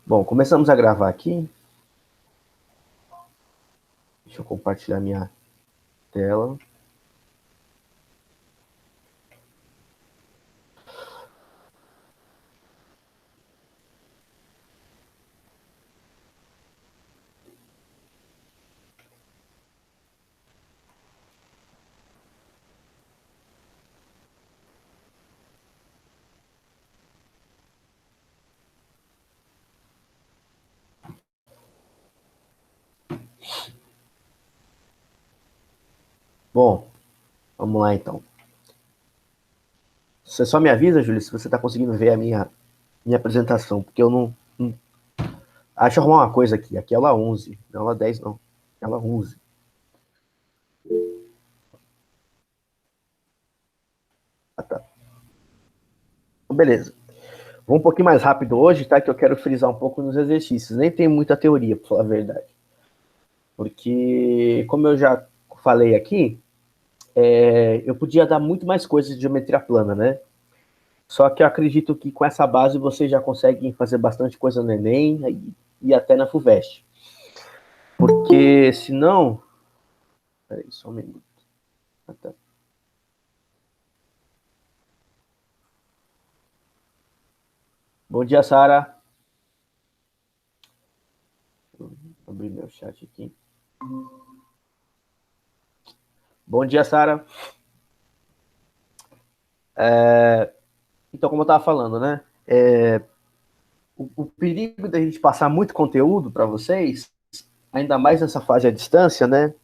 Bom, começamos a gravar aqui. Deixa eu compartilhar minha tela. Bom, vamos lá então. Você só me avisa, Júlio, se você está conseguindo ver a minha apresentação, porque eu não. Ah, deixa eu arrumar uma coisa aqui. Aqui é aula 11, não é aula 10, não. É aula 11. Ah, tá. Então, beleza. Vou um pouquinho mais rápido hoje, tá? Que eu quero frisar um pouco nos exercícios. Nem tem muita teoria, pra falar a verdade. Porque, como eu já falei aqui, eu podia dar muito mais coisas de geometria plana, né? Só que eu acredito que com essa base vocês já conseguem fazer bastante coisa no Enem e até na FUVEST. Porque senão. Peraí, só um minuto. Ah, tá. Bom dia, Sara. Vou abrir meu chat aqui. Bom dia, Sara. Então, como eu estava falando, né? O perigo da gente passar muito conteúdo para vocês, ainda mais nessa fase à distância, né?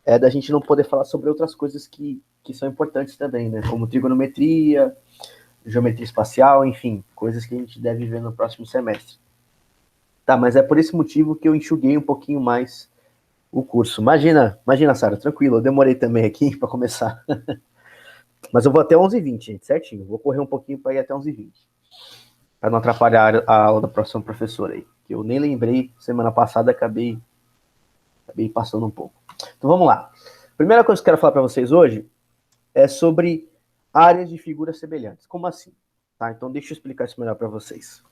É da gente não poder falar sobre outras coisas que são importantes também, né? Como trigonometria, geometria espacial, enfim, coisas que a gente deve ver no próximo semestre. Tá, mas é por esse motivo que eu enxuguei um pouquinho mais o curso. Imagina, Sara, tranquilo, eu demorei também aqui para começar. Mas eu vou até 11h20, gente, certinho. Vou correr um pouquinho para ir até 11h20. Para não atrapalhar a aula da próxima professora aí. Que eu nem lembrei, semana passada acabei passando um pouco. Então vamos lá. Primeira coisa que eu quero falar para vocês hoje é sobre áreas de figuras semelhantes. Como assim? Tá, então deixa eu explicar isso melhor para vocês.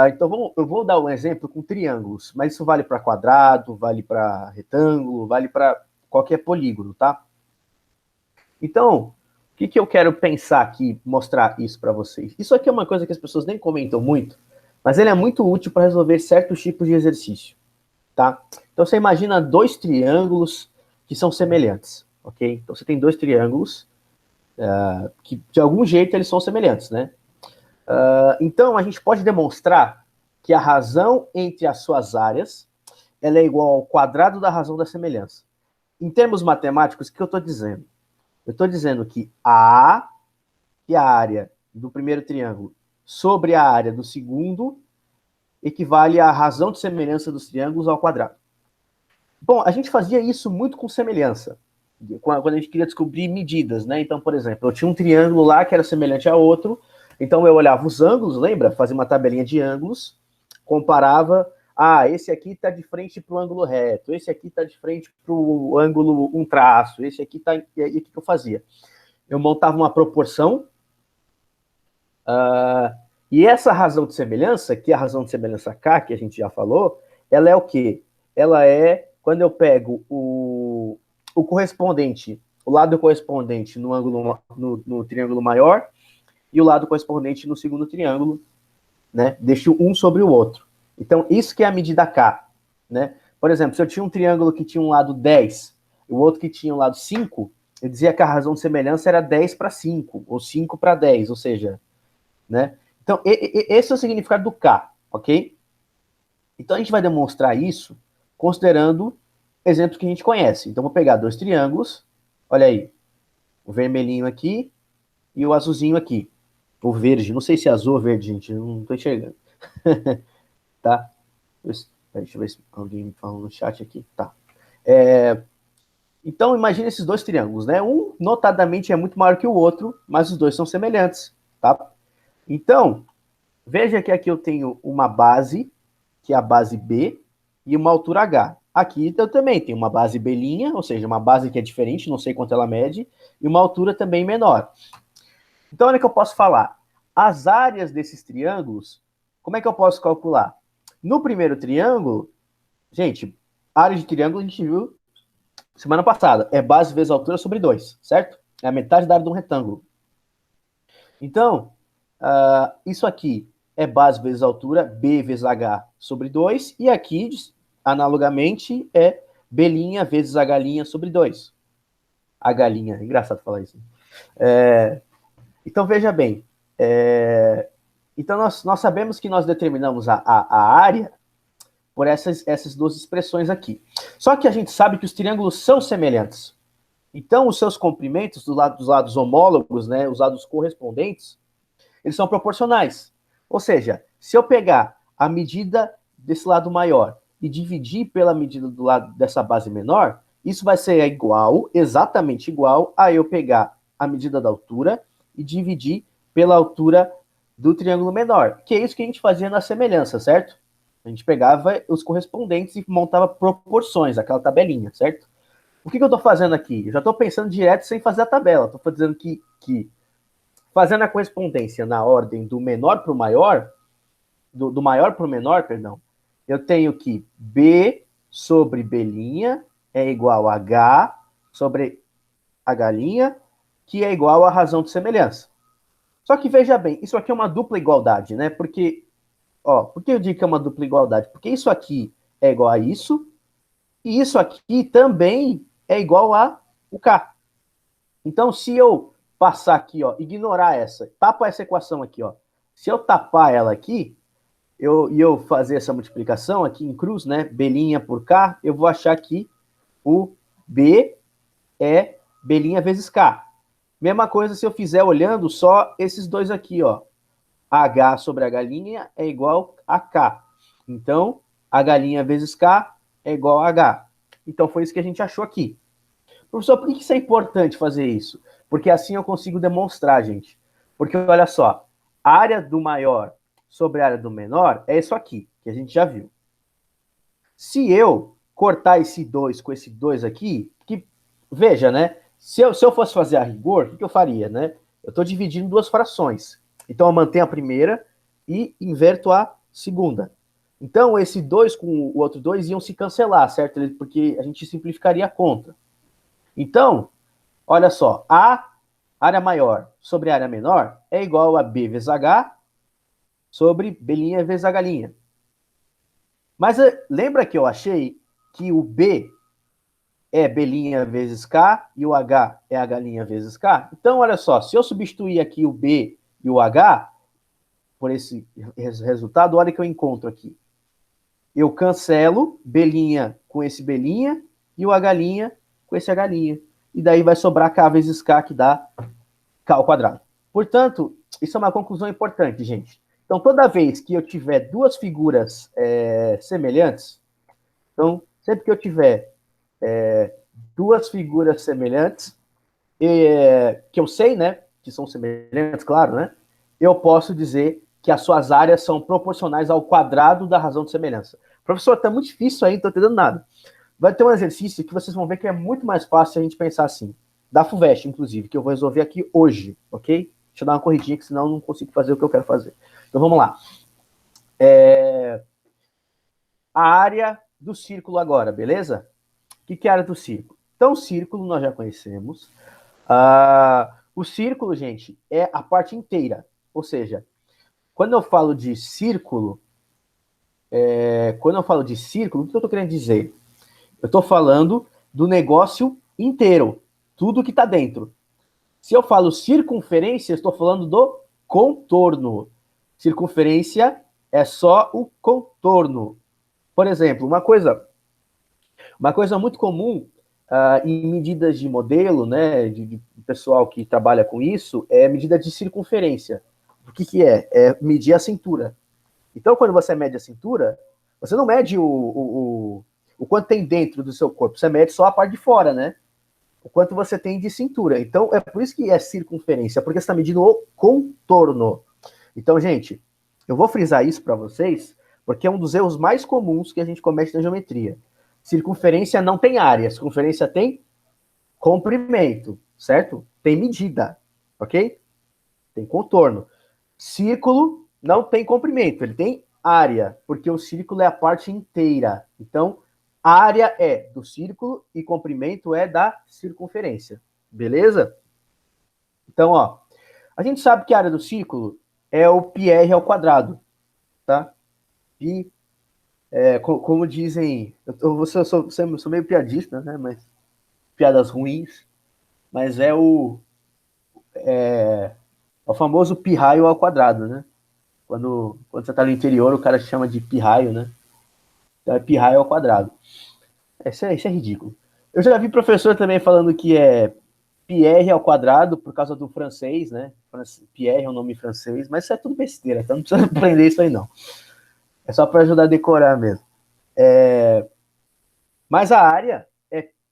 Então eu vou dar um exemplo com triângulos, mas isso vale para quadrado, vale para retângulo, vale para qualquer polígono, tá? Então, o que eu quero pensar aqui, mostrar isso para vocês? Isso aqui é uma coisa que as pessoas nem comentam muito, mas ele é muito útil para resolver certos tipos de exercício, tá? Então você imagina dois triângulos que são semelhantes, ok? Então você tem dois triângulos que de algum jeito eles são semelhantes, né? Então a gente pode demonstrar que a razão entre as suas áreas ela é igual ao quadrado da razão da semelhança. Em termos matemáticos, o que eu estou dizendo? Eu estou dizendo que que a área do primeiro triângulo sobre a área do segundo equivale à razão de semelhança dos triângulos ao quadrado. Bom, a gente fazia isso muito com semelhança, quando a gente queria descobrir medidas, né? Então, por exemplo, eu tinha um triângulo lá que era semelhante a outro, então eu olhava os ângulos, lembra? Fazia uma tabelinha de ângulos, comparava, esse aqui está de frente para o ângulo reto, esse aqui está de frente para o ângulo um traço, esse aqui está... E aí o que eu fazia? Eu montava uma proporção, e essa razão de semelhança, que é a razão de semelhança K, que a gente já falou, ela é o quê? Ela é quando eu pego o correspondente, o lado correspondente no ângulo no triângulo maior e o lado correspondente no segundo triângulo, né? Deixo um sobre o outro. Então, isso que é a medida K, né? Por exemplo, se eu tinha um triângulo que tinha um lado 10 e o outro que tinha um lado 5, eu dizia que a razão de semelhança era 10 para 5, ou 5 para 10, ou seja, né? Então, esse é o significado do K, ok? Então, a gente vai demonstrar isso considerando exemplos que a gente conhece. Então, vou pegar dois triângulos, olha aí, o vermelhinho aqui e o azulzinho aqui. O verde, não sei se é azul ou verde, gente, eu não estou enxergando. Tá? Deixa eu ver se alguém me fala no chat aqui. Tá. Então, imagine esses dois triângulos, né? Um, notadamente, é muito maior que o outro, mas os dois são semelhantes, tá? Então, veja que aqui eu tenho uma base, que é a base B, e uma altura H. Aqui eu também tenho uma base B', ou seja, uma base que é diferente, não sei quanto ela mede, e uma altura também menor. Então, olha o que eu posso falar. As áreas desses triângulos como é que eu posso calcular? No primeiro triângulo, gente, área de triângulo a gente viu semana passada. É base vezes altura sobre 2, certo? É a metade da área de um retângulo. Então, isso aqui é base vezes altura, B vezes H sobre 2. E aqui, analogamente, é B' vezes H' sobre 2. H', é engraçado falar isso. Então, veja bem. Então, nós sabemos que nós determinamos a área por essas duas expressões aqui. Só que a gente sabe que os triângulos são semelhantes. Então, os seus comprimentos dos lados homólogos, né, os lados correspondentes, eles são proporcionais. Ou seja, se eu pegar a medida desse lado maior e dividir pela medida do lado dessa base menor, isso vai ser igual, exatamente igual, a eu pegar a medida da altura e dividir pela altura do triângulo menor, que é isso que a gente fazia na semelhança, certo? A gente pegava os correspondentes e montava proporções, aquela tabelinha, certo? O que eu estou fazendo aqui? Eu já estou pensando direto sem fazer a tabela. Estou dizendo que fazendo a correspondência na ordem do menor para o maior, do maior para o menor, perdão, eu tenho que B sobre B' é igual a H sobre H', que é igual à razão de semelhança. Só que veja bem, isso aqui é uma dupla igualdade, né? Por que eu digo que é uma dupla igualdade? Porque isso aqui é igual a isso, e isso aqui também é igual a o K. Então, se eu passar aqui, ó, ignorar tapa essa equação aqui, ó. Se eu tapar ela aqui, e eu fazer essa multiplicação aqui em cruz, né, B' por K, eu vou achar que o B é B' vezes K. Mesma coisa se eu fizer olhando só esses dois aqui, ó. H sobre H' é igual a K. Então, H' vezes K é igual a H. Então, foi isso que a gente achou aqui. Professor, por que isso é importante fazer isso? Porque assim eu consigo demonstrar, gente. Porque, olha só, a área do maior sobre a área do menor é isso aqui, que a gente já viu. Se eu cortar esse 2 com esse 2 aqui, que, veja, né? Se eu fosse fazer a rigor, o que eu faria, né? Eu estou dividindo duas frações. Então, eu mantenho a primeira e inverto a segunda. Então, esse 2 com o outro 2 iam se cancelar, certo? Porque a gente simplificaria a conta. Então, olha só, a área maior sobre a área menor é igual a B vezes H sobre B' vezes H'. Mas lembra que eu achei que o B é B' vezes K e o H é H' vezes K? Então, olha só, se eu substituir aqui o B e o H por esse resultado, olha o que eu encontro aqui. Eu cancelo B' com esse B' e o H' com esse H'. E daí vai sobrar K vezes K, que dá K ao quadrado. Portanto, isso é uma conclusão importante, gente. Então, toda vez que eu tiver duas figuras semelhantes, então, sempre que eu tiver duas figuras semelhantes, que eu sei, né, que são semelhantes, claro, né, eu posso dizer que as suas áreas são proporcionais ao quadrado da razão de semelhança. Professor, tá muito difícil aí, não tô entendendo nada. Vai ter um exercício que vocês vão ver que é muito mais fácil a gente pensar assim. Da FUVEST, inclusive, que eu vou resolver aqui hoje, ok? Deixa eu dar uma corridinha, que senão eu não consigo fazer o que eu quero fazer. Então, vamos lá. A área do círculo agora, beleza? O que é a área do círculo? Então, o círculo nós já conhecemos. O círculo, gente, é a parte inteira. Ou seja, quando eu falo de círculo, o que eu estou querendo dizer? Eu estou falando do negócio inteiro, tudo que está dentro. Se eu falo circunferência, estou falando do contorno. Circunferência é só o contorno. Por exemplo, uma coisa muito comum em medidas de modelo, né, de pessoal que trabalha com isso, é medida de circunferência. O que é? É medir a cintura. Então, quando você mede a cintura, você não mede o quanto tem dentro do seu corpo, você mede só a parte de fora, né? O quanto você tem de cintura. Então, é por isso que é circunferência, porque você está medindo o contorno. Então, gente, eu vou frisar isso para vocês, porque é um dos erros mais comuns que a gente comete na geometria. Circunferência não tem área, circunferência tem comprimento, certo? Tem medida, ok? Tem contorno. Círculo não tem comprimento, ele tem área, porque o círculo é a parte inteira. Então, área é do círculo e comprimento é da circunferência. Beleza? Então, ó, a gente sabe que a área do círculo é o πr ao quadrado, tá? E, como dizem, eu sou meio piadista, né? Mas piadas ruins, mas o famoso pirraio ao quadrado, né? Quando você está no interior, o cara chama de pirraio, né? Então é pirraio ao quadrado. Isso é ridículo. Eu já vi professor também falando que é Pierre ao quadrado por causa do francês, né? Pierre é um nome francês, mas isso é tudo besteira, então não precisa aprender isso aí não. É só para ajudar a decorar mesmo. Mas a área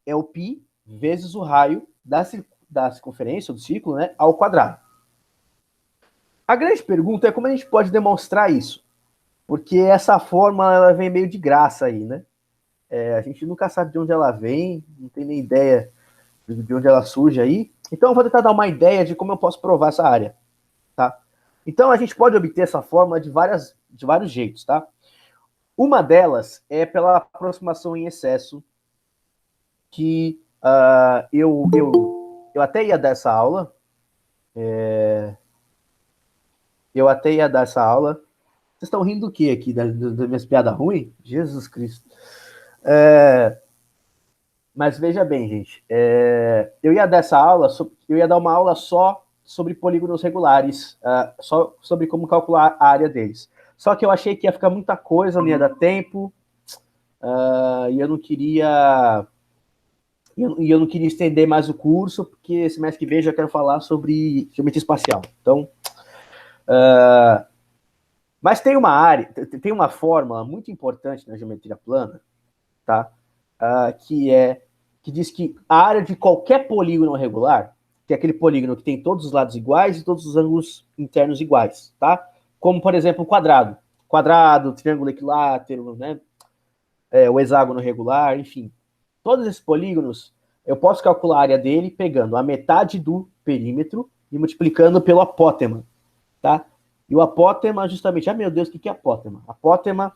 é o π vezes o raio da circunferência, do círculo, né, ao quadrado. A grande pergunta é como a gente pode demonstrar isso, porque essa forma ela vem meio de graça aí, né? A gente nunca sabe de onde ela vem, não tem nem ideia de onde ela surge aí. Então eu vou tentar dar uma ideia de como eu posso provar essa área, tá? Então a gente pode obter essa fórmula de vários jeitos, tá? Uma delas é pela aproximação em excesso, que eu até ia dar essa aula. Eu até ia dar essa aula. Vocês estão rindo do quê aqui? Das minhas piadas ruins? Jesus Cristo. Mas veja bem, gente. Eu ia dar essa aula, eu ia dar uma aula só sobre polígonos regulares, só sobre como calcular a área deles. Só que eu achei que ia ficar muita coisa, não ia dar tempo, e eu não queria. E eu não queria estender mais o curso, porque semestre que vem eu já quero falar sobre geometria espacial. Então, mas tem uma área, tem uma fórmula muito importante na geometria plana, tá? Que diz que a área de qualquer polígono regular, que é aquele polígono que tem todos os lados iguais e todos os ângulos internos iguais, tá? Como, por exemplo, o quadrado. Quadrado, triângulo equilátero, né? O hexágono regular, enfim. Todos esses polígonos, eu posso calcular a área dele pegando a metade do perímetro e multiplicando pelo apótema, tá? E o apótema, justamente, meu Deus, o que é apótema? Apótema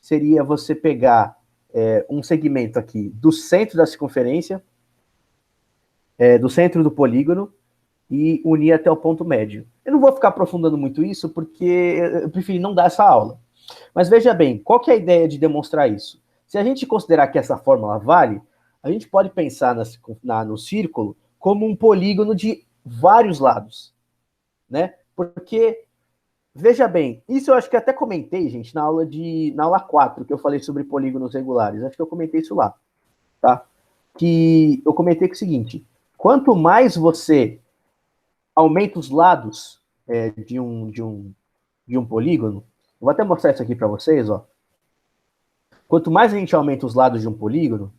seria você pegar um segmento aqui do centro da circunferência, do centro do polígono, e unir até o ponto médio. Eu não vou ficar aprofundando muito isso, porque eu preferi não dar essa aula. Mas veja bem, qual que é a ideia de demonstrar isso? Se a gente considerar que essa fórmula vale, a gente pode pensar no círculo como um polígono de vários lados, né? Porque, veja bem, isso eu acho que até comentei, gente, na aula 4, que eu falei sobre polígonos regulares. Acho que eu comentei isso lá, tá? Que eu comentei que é o seguinte, quanto mais você aumenta os lados de um polígono, vou até mostrar isso aqui para vocês, ó. Quanto mais a gente aumenta os lados de um polígono,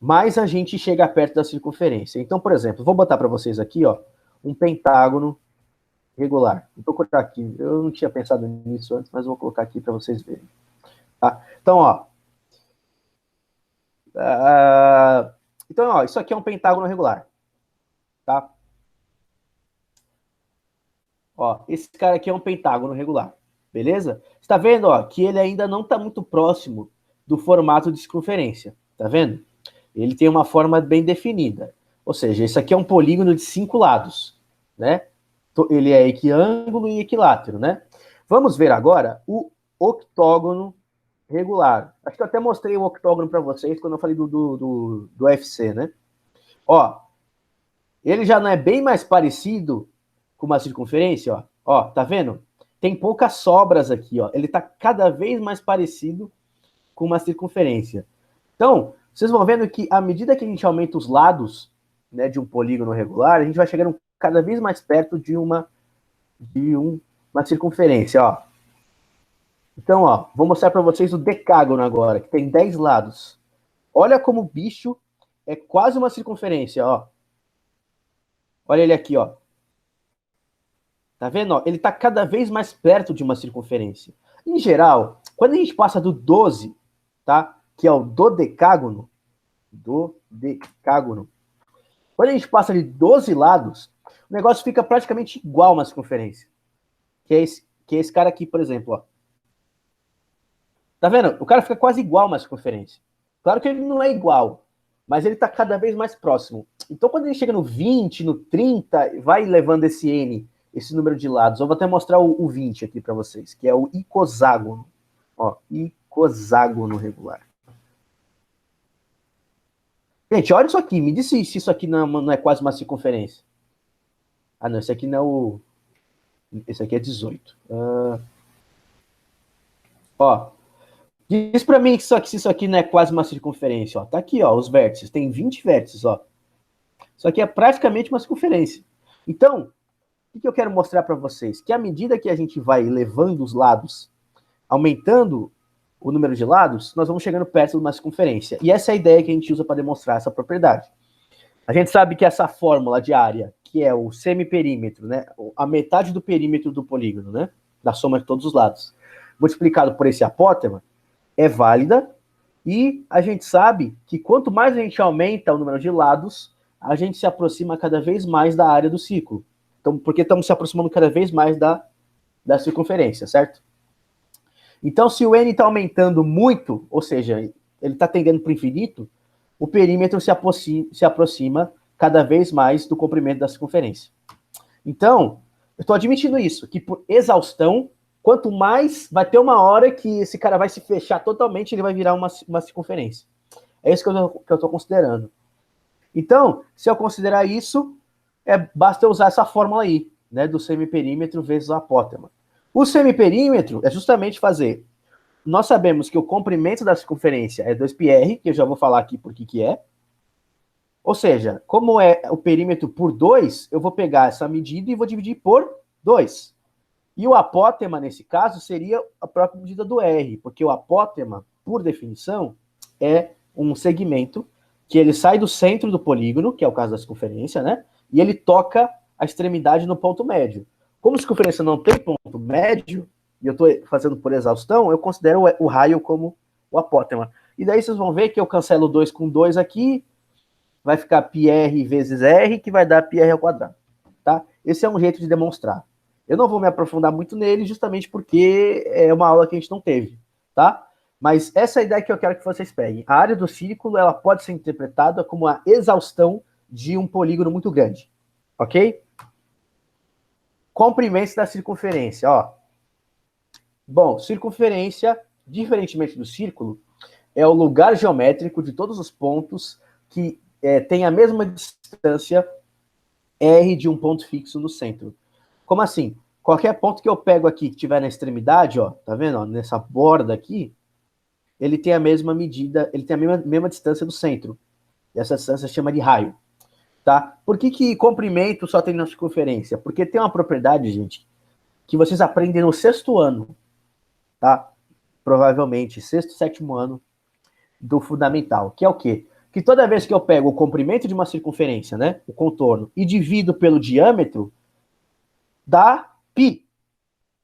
mais a gente chega perto da circunferência. Então, por exemplo, vou botar para vocês aqui, ó, um pentágono regular. Vou colocar aqui, eu não tinha pensado nisso antes, mas vou colocar aqui para vocês verem. Tá? Então, ó, isso aqui é um pentágono regular, tá? Ó, esse cara aqui é um pentágono regular, beleza? Você tá vendo, ó, que ele ainda não está muito próximo do formato de circunferência, tá vendo? Ele tem uma forma bem definida. Ou seja, isso aqui é um polígono de 5 lados, né? Ele é equiângulo e equilátero, né? Vamos ver agora o octógono regular. Acho que eu até mostrei o octógono para vocês quando eu falei do UFC, né? Ó, ele já não é bem mais parecido com uma circunferência, ó. Ó, tá vendo? Tem poucas sobras aqui, ó. Ele tá cada vez mais parecido com uma circunferência. Então, vocês vão vendo que à medida que a gente aumenta os lados, né, de um polígono regular, a gente vai chegando cada vez mais perto de uma circunferência, ó. Então, ó, vou mostrar para vocês o decágono agora, que tem 10 lados. Olha como o bicho é quase uma circunferência, ó. Olha ele aqui, ó. Tá vendo? Ó? Ele tá cada vez mais perto de uma circunferência. Em geral, quando a gente passa do 12, tá? Que é o dodecágono, quando a gente passa de 12 lados, o negócio fica praticamente igual a uma circunferência. Que que é esse cara aqui, por exemplo, ó. Tá vendo? O cara fica quase igual uma circunferência. Claro que ele não é igual, mas ele está cada vez mais próximo. Então, quando ele chega no 20, no 30, vai levando esse N, esse número de lados. Eu vou até mostrar o 20 aqui para vocês, que é o icoságono. Ó, icoságono regular. Gente, olha isso aqui. Me diz se isso aqui não é quase uma circunferência. Ah, não. Esse aqui não é o... Esse aqui é 18. Ó. Diz para mim se isso aqui não é quase uma circunferência. Ó. Tá aqui, ó, os vértices. Tem 20 vértices, ó. Isso aqui é praticamente uma circunferência. Então, o que eu quero mostrar para vocês? Que à medida que a gente vai levando os lados, aumentando o número de lados, nós vamos chegando perto de uma circunferência. E essa é a ideia que a gente usa para demonstrar essa propriedade. A gente sabe que essa fórmula de área, que é o semiperímetro, né, a metade do perímetro do polígono, né, da soma de todos os lados, multiplicado por esse apótema, é válida, e a gente sabe que quanto mais a gente aumenta o número de lados, a gente se aproxima cada vez mais da área do círculo. Então, porque estamos se aproximando cada vez mais da circunferência, certo? Então, se o N está aumentando muito, ou seja, ele está tendendo para o infinito, o perímetro se aproxima cada vez mais do comprimento da circunferência. Então, eu estou admitindo isso, que por exaustão, quanto mais, vai ter uma hora que esse cara vai se fechar totalmente, ele vai virar uma circunferência. É isso que eu estou considerando. Então, se eu considerar isso, basta eu usar essa fórmula aí, né, do semiperímetro vezes o apótema. O semiperímetro é justamente fazer... Nós sabemos que o comprimento da circunferência é 2πr, que eu já vou falar aqui por que é. Ou seja, como é o perímetro por 2, eu vou pegar essa medida e vou dividir por 2. E o apótema, nesse caso, seria a própria medida do R, porque o apótema, por definição, é um segmento que ele sai do centro do polígono, que é o caso da circunferência, né? E ele toca a extremidade no ponto médio. Como a circunferência não tem ponto médio, e eu estou fazendo por exaustão, eu considero o raio como o apótema. E daí vocês vão ver que eu cancelo 2 com 2 aqui, vai ficar πr vezes r, que vai dar πr ao quadrado. Tá? Esse é um jeito de demonstrar. Eu não vou me aprofundar muito nele, justamente porque é uma aula que a gente não teve. Tá? Mas essa é a ideia que eu quero que vocês peguem. A área do círculo ela pode ser interpretada como a exaustão de um polígono muito grande. Ok? Comprimentos da circunferência. Ó. Bom, circunferência, diferentemente do círculo, é o lugar geométrico de todos os pontos que tem a mesma distância R de um ponto fixo no centro. Como assim? Qualquer ponto que eu pego aqui, que estiver na extremidade, ó, tá vendo? Ó, nessa borda aqui, ele tem a mesma medida, ele tem a mesma distância do centro. E essa distância se chama de raio. Tá? Por que comprimento só tem na circunferência? Porque tem uma propriedade, gente, que vocês aprendem no 6º ano, tá? Provavelmente, 6º, 7º ano do fundamental, que é o quê? Que toda vez que eu pego o comprimento de uma circunferência, né, o contorno, e divido pelo diâmetro, dá π.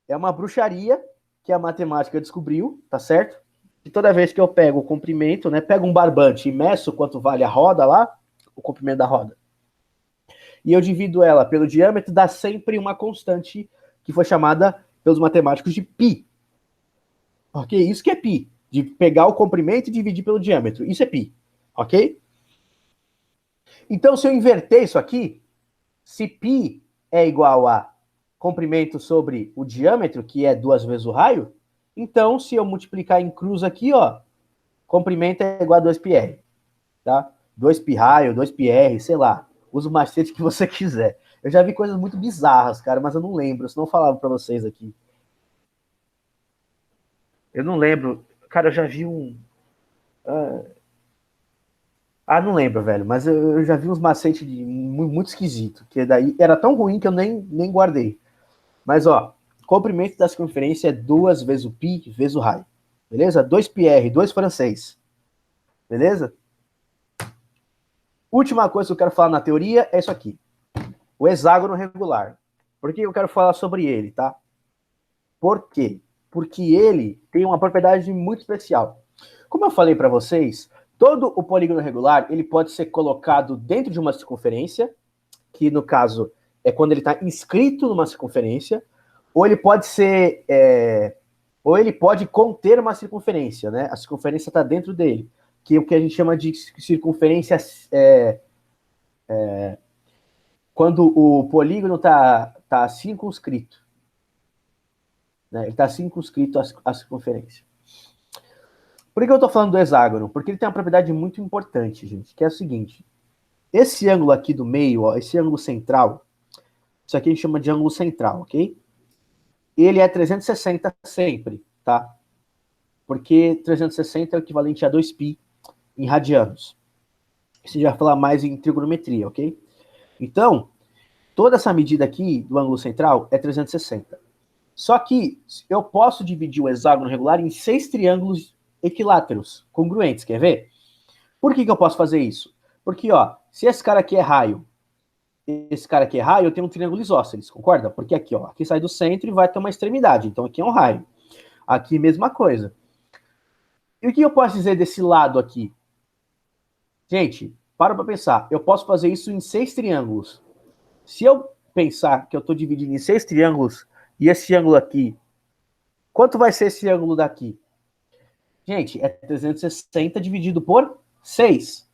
É uma bruxaria que a matemática descobriu, tá certo? E toda vez que eu pego o comprimento, né, pego um barbante e meço quanto vale a roda lá, o comprimento da roda, e eu divido ela pelo diâmetro, dá sempre uma constante que foi chamada pelos matemáticos de π. Ok? Isso que é π. De pegar o comprimento e dividir pelo diâmetro. Isso é π. Ok? Então, se eu inverter isso aqui, se π é igual a comprimento sobre o diâmetro, que é 2 vezes o raio, então, se eu multiplicar em cruz aqui, ó, comprimento é igual a 2πr. Tá? 2π raio, 2πr, sei lá. Usa o macete que você quiser. Eu já vi coisas muito bizarras, cara, mas eu não lembro, senão eu falava pra vocês aqui. Eu não lembro. Cara, eu já vi um... não lembro, velho, mas eu já vi uns macetes muito esquisito, que daí era tão ruim que eu nem guardei. Mas, ó, comprimento da circunferência é 2 vezes o π vezes o raio. Beleza? 2πr, 2 francês. Beleza? Última coisa que eu quero falar na teoria é isso aqui. O hexágono regular. Por que eu quero falar sobre ele, tá? Por quê? Porque ele tem uma propriedade muito especial. Como eu falei para vocês, todo o polígono regular ele pode ser colocado dentro de uma circunferência, que no caso é quando ele está inscrito numa circunferência, ou ele pode ser, ou ele pode conter uma circunferência, né? A circunferência está dentro dele, que é o que a gente chama de circunferência quando o polígono tá circunscrito, né? Ele está circunscrito à circunferência. Por que eu estou falando do hexágono? Porque ele tem uma propriedade muito importante, gente, que é o seguinte: esse ângulo aqui do meio, ó, esse ângulo central, isso aqui a gente chama de ângulo central, ok? Ele é 360 sempre, tá? Porque 360 é o equivalente a 2π em radianos. Isso já vai falar mais em trigonometria, ok? Então, toda essa medida aqui do ângulo central é 360. Só que eu posso dividir o hexágono regular em 6 triângulos equiláteros, congruentes, quer ver? Por que eu posso fazer isso? Porque, ó, se esse cara aqui é raio, esse cara aqui é raio, eu tenho um triângulo isósceles, concorda? Porque aqui, ó, aqui sai do centro e vai ter uma extremidade, então aqui é um raio. Aqui, mesma coisa. E o que eu posso dizer desse lado aqui? Gente, para pensar, eu posso fazer isso em 6 triângulos. Se eu pensar que eu estou dividindo em 6 triângulos, e esse ângulo aqui, quanto vai ser esse ângulo daqui? Gente, é 360 dividido por 6.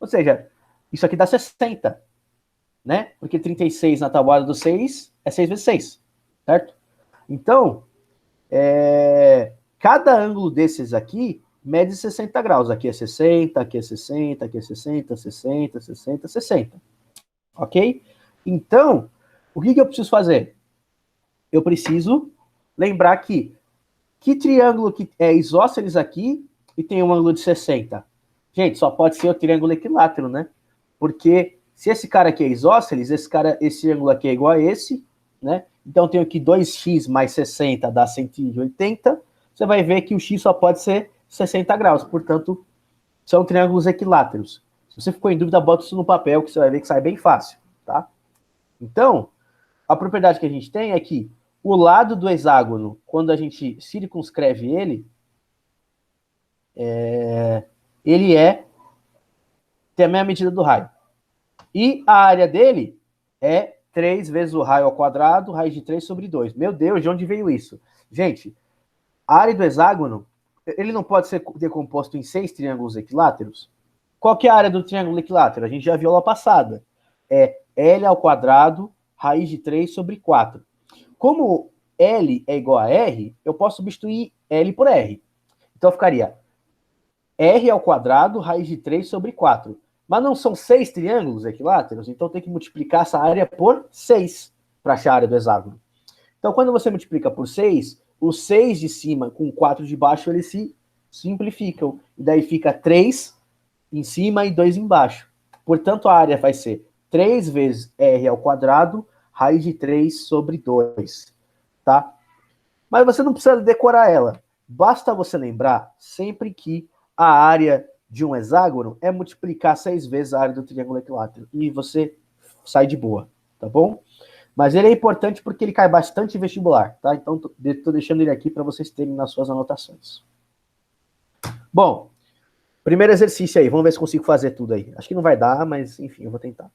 Ou seja, isso aqui dá 60, né? Porque 36 na tabuada do 6 é 6 vezes 6, certo? Então, cada ângulo desses aqui mede 60 graus. Aqui é 60, aqui é 60, aqui é 60, 60, 60, 60. Ok? Então, o que eu preciso fazer? Eu preciso lembrar que triângulo que é isósceles aqui e tem um ângulo de 60? Gente, só pode ser o triângulo equilátero, né? Porque se esse cara aqui é isósceles, esse ângulo aqui é igual a esse, né? Então eu tenho aqui 2x mais 60 dá 180. Você vai ver que o x só pode ser 60 graus. Portanto, são triângulos equiláteros. Se você ficou em dúvida, bota isso no papel, que você vai ver que sai bem fácil, tá? Então, a propriedade que a gente tem é que o lado do hexágono, quando a gente circunscreve ele, ele tem a mesma medida do raio. E a área dele é 3 vezes o raio ao quadrado, raiz de 3 sobre 2. Meu Deus, de onde veio isso? Gente, a área do hexágono, ele não pode ser decomposto em 6 triângulos equiláteros? Qual que é a área do triângulo equilátero? A gente já viu lá passada. É L ao quadrado, raiz de 3 sobre 4. Como L é igual a R, eu posso substituir L por R. Então ficaria R ao quadrado, raiz de 3 sobre 4. Mas não são 6 triângulos equiláteros, então tem que multiplicar essa área por 6 para achar a área do hexágono. Então, quando você multiplica por 6, os 6 de cima com 4 de baixo, eles se simplificam. E daí fica 3 em cima e 2 embaixo. Portanto, a área vai ser 3 vezes R ao quadrado, raiz de 3 sobre 2. Tá? Mas você não precisa decorar ela. Basta você lembrar sempre que a área de um hexágono é multiplicar 6 vezes a área do triângulo equilátero. E você sai de boa, tá bom? Mas ele é importante porque ele cai bastante em vestibular, tá? Então, tô deixando ele aqui para vocês terem nas suas anotações. Bom, primeiro exercício aí. Vamos ver se consigo fazer tudo aí. Acho que não vai dar, mas enfim, eu vou tentar.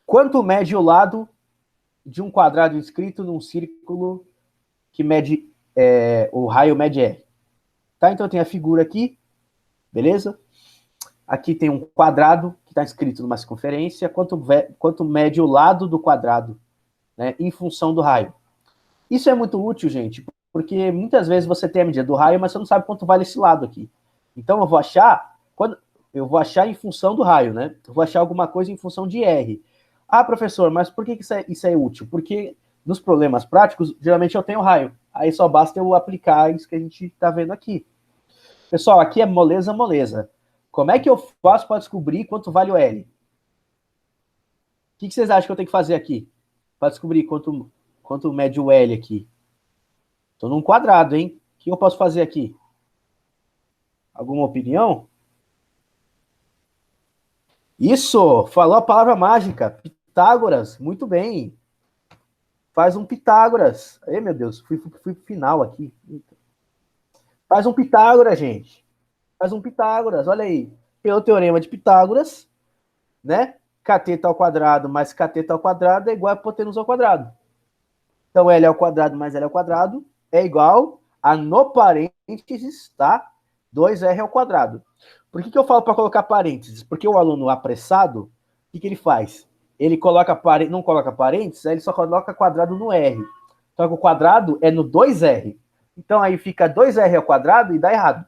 Quanto mede o lado de um quadrado inscrito num círculo que mede, o raio mede R? Tá? Então, eu tenho a figura aqui, beleza? Aqui tem um quadrado que está inscrito numa circunferência. Quanto mede o lado do quadrado, né, em função do raio? Isso é muito útil, gente, porque muitas vezes você tem a medida do raio, mas você não sabe quanto vale esse lado aqui. Então, eu vou achar em função do raio, né? Eu vou achar alguma coisa em função de R. Ah, professor, mas por que isso é útil? Porque nos problemas práticos, geralmente eu tenho raio. Aí só basta eu aplicar isso que a gente está vendo aqui. Pessoal, aqui é moleza, moleza. Como é que eu faço para descobrir quanto vale o L? O que vocês acham que eu tenho que fazer aqui? Para descobrir quanto mede o L aqui? Estou num quadrado, hein? O que eu posso fazer aqui? Alguma opinião? Isso! Falou a palavra mágica. Pitágoras. Muito bem. Faz um Pitágoras. Ai, meu Deus. Fui pro final aqui. Faz um Pitágoras, gente. Faz um Pitágoras. Olha aí. Pelo teorema de Pitágoras, né? Cateto ao quadrado mais cateto ao quadrado é igual a hipotenusa ao quadrado. Então, L ao quadrado mais L ao quadrado é igual a, no parênteses, tá? 2R ao quadrado. Por que eu falo para colocar parênteses? Porque o aluno apressado, o que ele faz? Ele não coloca parênteses, aí ele só coloca quadrado no R. Só que o quadrado é no 2R. Então aí fica 2R ao quadrado e dá errado.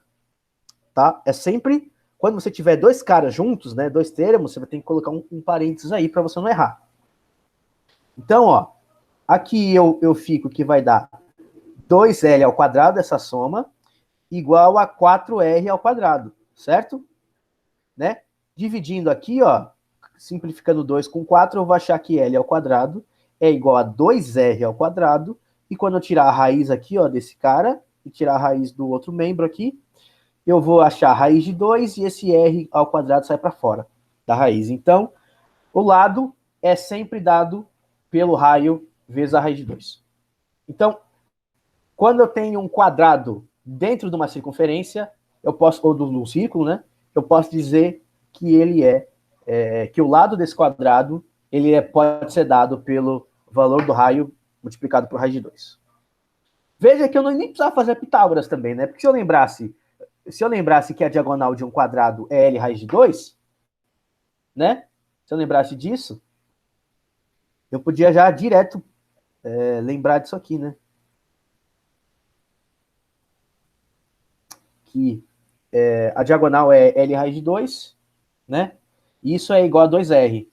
Tá? É sempre, quando você tiver dois caras juntos, né, dois termos, você vai ter que colocar um parênteses aí para você não errar. Então, ó, aqui eu fico que vai dar 2L ao quadrado, essa soma, igual a 4R ao quadrado, certo? Né? Dividindo aqui, ó, simplificando 2 com 4, eu vou achar que L ao quadrado é igual a 2R ao quadrado, e quando eu tirar a raiz aqui, ó, desse cara, e tirar a raiz do outro membro aqui, eu vou achar a raiz de 2 e esse R ao quadrado sai para fora da raiz. Então, o lado é sempre dado pelo raio vezes a raiz de 2. Então, quando eu tenho um quadrado dentro de uma circunferência, eu posso, ou de um círculo, né? Eu posso dizer que ele que o lado desse quadrado, pode ser dado pelo valor do raio multiplicado por raiz de 2. Veja que eu nem precisava fazer Pitágoras também, né? Porque se eu lembrasse que a diagonal de um quadrado é L raiz de 2, né? Se eu lembrasse disso, eu podia já direto lembrar disso aqui, né? Que a diagonal é L raiz de 2, né? E isso é igual a 2R.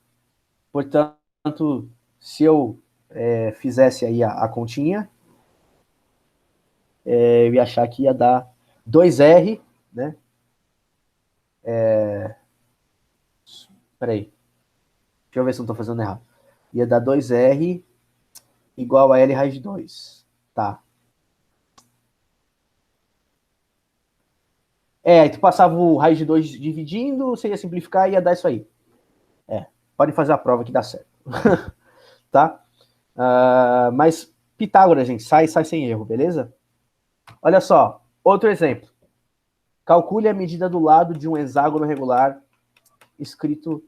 Portanto, se eu fizesse aí a continha, eu ia achar que ia dar 2R, né? Peraí. Deixa eu ver se eu não estou fazendo errado. Ia dar 2R igual a L raiz de 2. Tá. Aí tu passava o raiz de 2 dividindo, você ia simplificar e ia dar isso aí. Pode fazer a prova que dá certo. Tá? Mas Pitágoras, gente, sai sem erro, beleza? Olha só, outro exemplo. Calcule a medida do lado de um hexágono regular escrito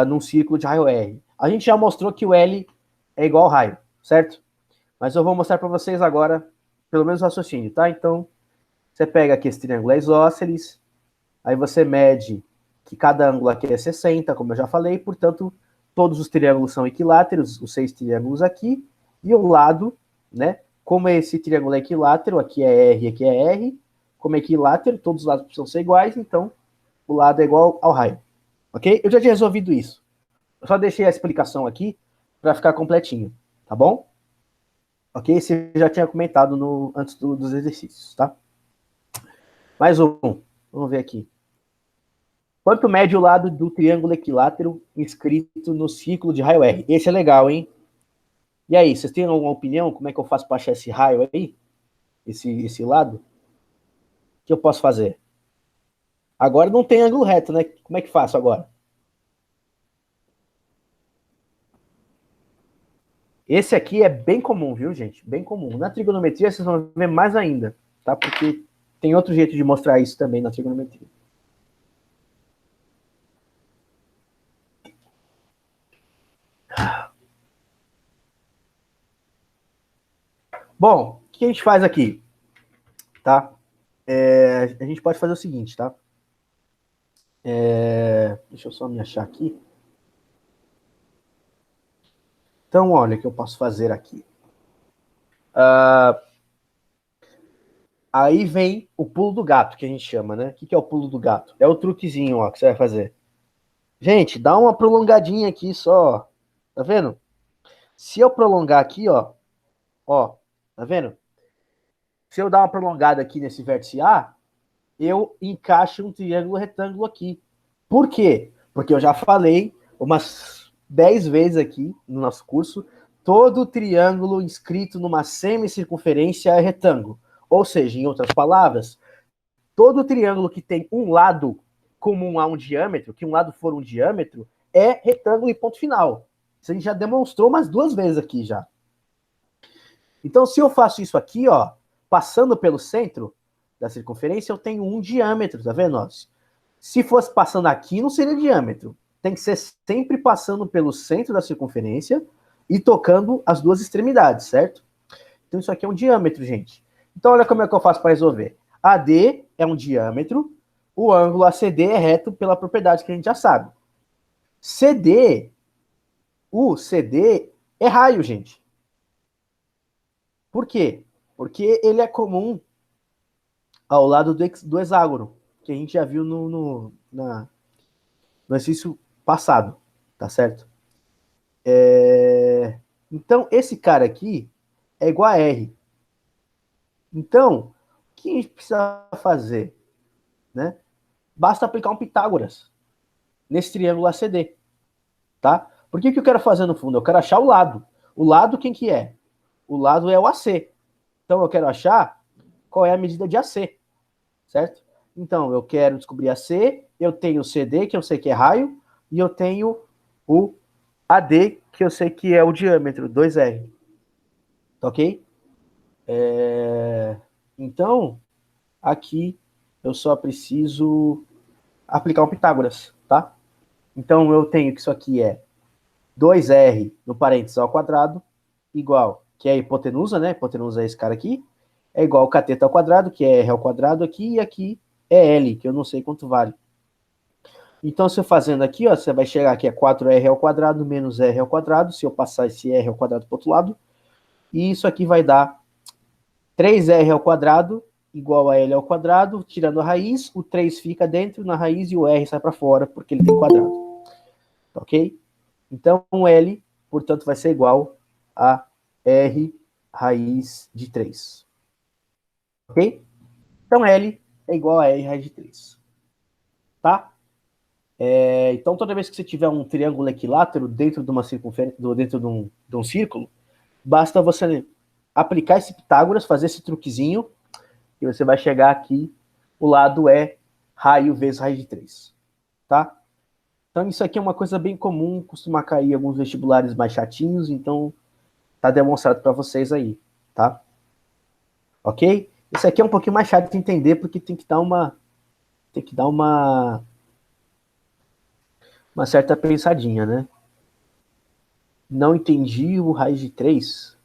num círculo de raio R. A gente já mostrou que o L é igual ao raio, certo? Mas eu vou mostrar para vocês agora, pelo menos o raciocínio, tá? Então, você pega aqui esse triângulo isósceles, aí você mede que cada ângulo aqui é 60, como eu já falei, portanto, todos os triângulos são equiláteros, os 6 triângulos aqui, e o lado, né? Como esse triângulo é equilátero, aqui é R, aqui é R, como é equilátero, todos os lados precisam ser iguais, então o lado é igual ao raio. Ok? Eu já tinha resolvido isso. Eu só deixei a explicação aqui para ficar completinho, tá bom? Ok? Você já tinha comentado antes dos exercícios, tá? Mais um. Vamos ver aqui. Quanto mede o lado do triângulo equilátero inscrito no círculo de raio R? Esse é legal, hein? E aí, vocês têm alguma opinião? Como é que eu faço para achar esse raio aí? Esse lado? O que eu posso fazer? Agora não tem ângulo reto, né? Como é que faço agora? Esse aqui é bem comum, viu, gente? Bem comum. Na trigonometria vocês vão ver mais ainda, tá? Porque tem outro jeito de mostrar isso também na trigonometria. Bom, o que a gente faz aqui? Tá? A gente pode fazer o seguinte, tá? Deixa eu só me achar aqui. Então, olha o que eu posso fazer aqui. Aí vem o pulo do gato, que a gente chama, né? O que é o pulo do gato? É o truquezinho, ó, que você vai fazer. Gente, dá uma prolongadinha aqui só. Tá vendo? Se eu prolongar aqui, ó, tá vendo? Se eu dar uma prolongada aqui nesse vértice A, eu encaixo um triângulo retângulo aqui. Por quê? Porque eu já falei umas 10 vezes aqui no nosso curso, todo triângulo inscrito numa semicircunferência é retângulo. Ou seja, em outras palavras, todo triângulo que tem um lado comum a um diâmetro, que um lado for um diâmetro, é retângulo e ponto final. Isso a gente já demonstrou umas 2 vezes aqui já. Então, se eu faço isso aqui, ó, passando pelo centro da circunferência, eu tenho um diâmetro, tá vendo? Ó? Se fosse passando aqui, não seria diâmetro. Tem que ser sempre passando pelo centro da circunferência e tocando as duas extremidades, certo? Então isso aqui é um diâmetro, gente. Então olha como é que eu faço para resolver. AD é um diâmetro, o ângulo ACD é reto pela propriedade que a gente já sabe. CD, o CD é raio, gente. Por quê? Porque ele é comum ao lado do hexágono, que a gente já viu no exercício passado, tá certo? Então, esse cara aqui é igual a R. Então, o que a gente precisa fazer? Né? Basta aplicar um Pitágoras nesse triângulo ACD, tá? Por que eu quero fazer no fundo? Eu quero achar o lado. O lado quem que é? O lado é o AC. Então, eu quero achar qual é a medida de AC, certo? Então, eu quero descobrir AC, eu tenho o CD, que eu sei que é raio, e eu tenho o AD, que eu sei que é o diâmetro, 2R. Tá ok? Então, aqui eu só preciso aplicar o Pitágoras, tá? Então, eu tenho que isso aqui é 2R no parênteses ao quadrado, igual, que é a hipotenusa, né? Hipotenusa é esse cara aqui, é igual ao cateto ao quadrado, que é R ao quadrado aqui, e aqui é L, que eu não sei quanto vale. Então, se eu fazendo aqui, ó, você vai chegar aqui a 4R ao quadrado menos R ao quadrado, se eu passar esse R ao quadrado para o outro lado, e isso aqui vai dar 3R ao quadrado igual a L ao quadrado, tirando a raiz, o 3 fica dentro na raiz e o R sai para fora, porque ele tem quadrado. Tá ok? Então, L, portanto, vai ser igual a R raiz de 3. Ok? Então, L é igual a R raiz de 3. Tá? Então, toda vez que você tiver um triângulo equilátero dentro de uma circunferência, dentro de um círculo, basta você aplicar esse Pitágoras, fazer esse truquezinho, e você vai chegar aqui, o lado é raio vezes raiz de 3. Tá? Então, isso aqui é uma coisa bem comum, costuma cair em alguns vestibulares mais chatinhos, então tá demonstrado para vocês aí, tá? Ok? Isso aqui é um pouquinho mais chato de entender, porque tem que dar uma certa pensadinha, né? Não entendi o raiz de 3.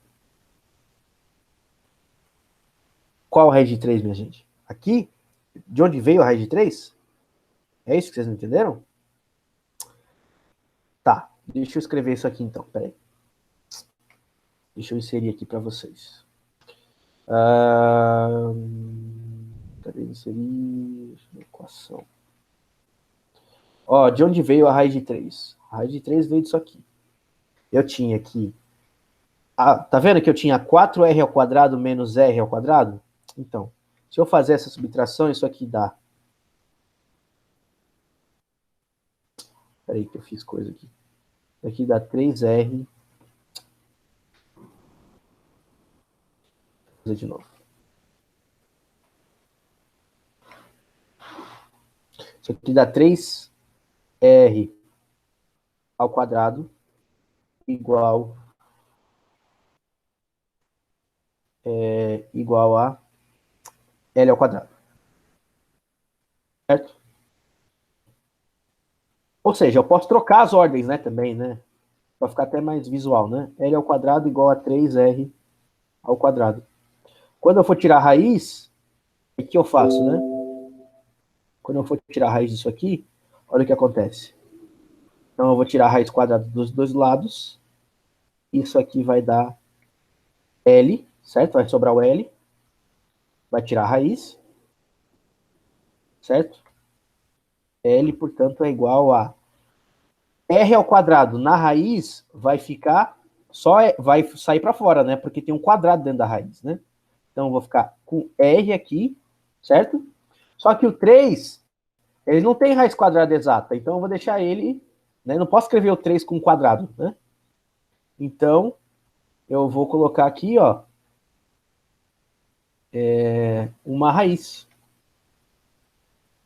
Qual raiz de 3, minha gente? Aqui? De onde veio a raiz de 3? É isso que vocês não entenderam? Tá, deixa eu escrever isso aqui então, peraí. Deixa eu inserir aqui para vocês. Cadê inserir? Equação. Ó, de onde veio a raiz de 3? A raiz de 3 veio disso aqui. Eu tinha aqui. Tá vendo que eu tinha 4R ao quadrado menos R ao quadrado? Então, se eu fazer essa subtração, isso aqui dá. Peraí que eu fiz coisa aqui. Isso aqui dá 3R. Vou fazer de novo. Isso aqui dá 3R ao quadrado igual, igual a L ao quadrado. Certo? Ou seja, eu posso trocar as ordens, né, também, né? Para ficar até mais visual, né? L ao quadrado igual a 3R ao quadrado. Quando eu for tirar a raiz, o que eu faço, né? Quando eu for tirar a raiz disso aqui, olha o que acontece. Então, eu vou tirar a raiz quadrada dos dois lados. Isso aqui vai dar L, certo? Vai sobrar o L. Vai tirar a raiz, certo? L, portanto, é igual a R ao quadrado na raiz vai ficar vai sair para fora, né? Porque tem um quadrado dentro da raiz, né? Então, eu vou ficar com R aqui, certo? Só que o 3, ele não tem raiz quadrada exata. Então, eu vou deixar ele... Né? Não posso escrever o 3 com quadrado, né? Então, eu vou colocar aqui, ó, uma raiz.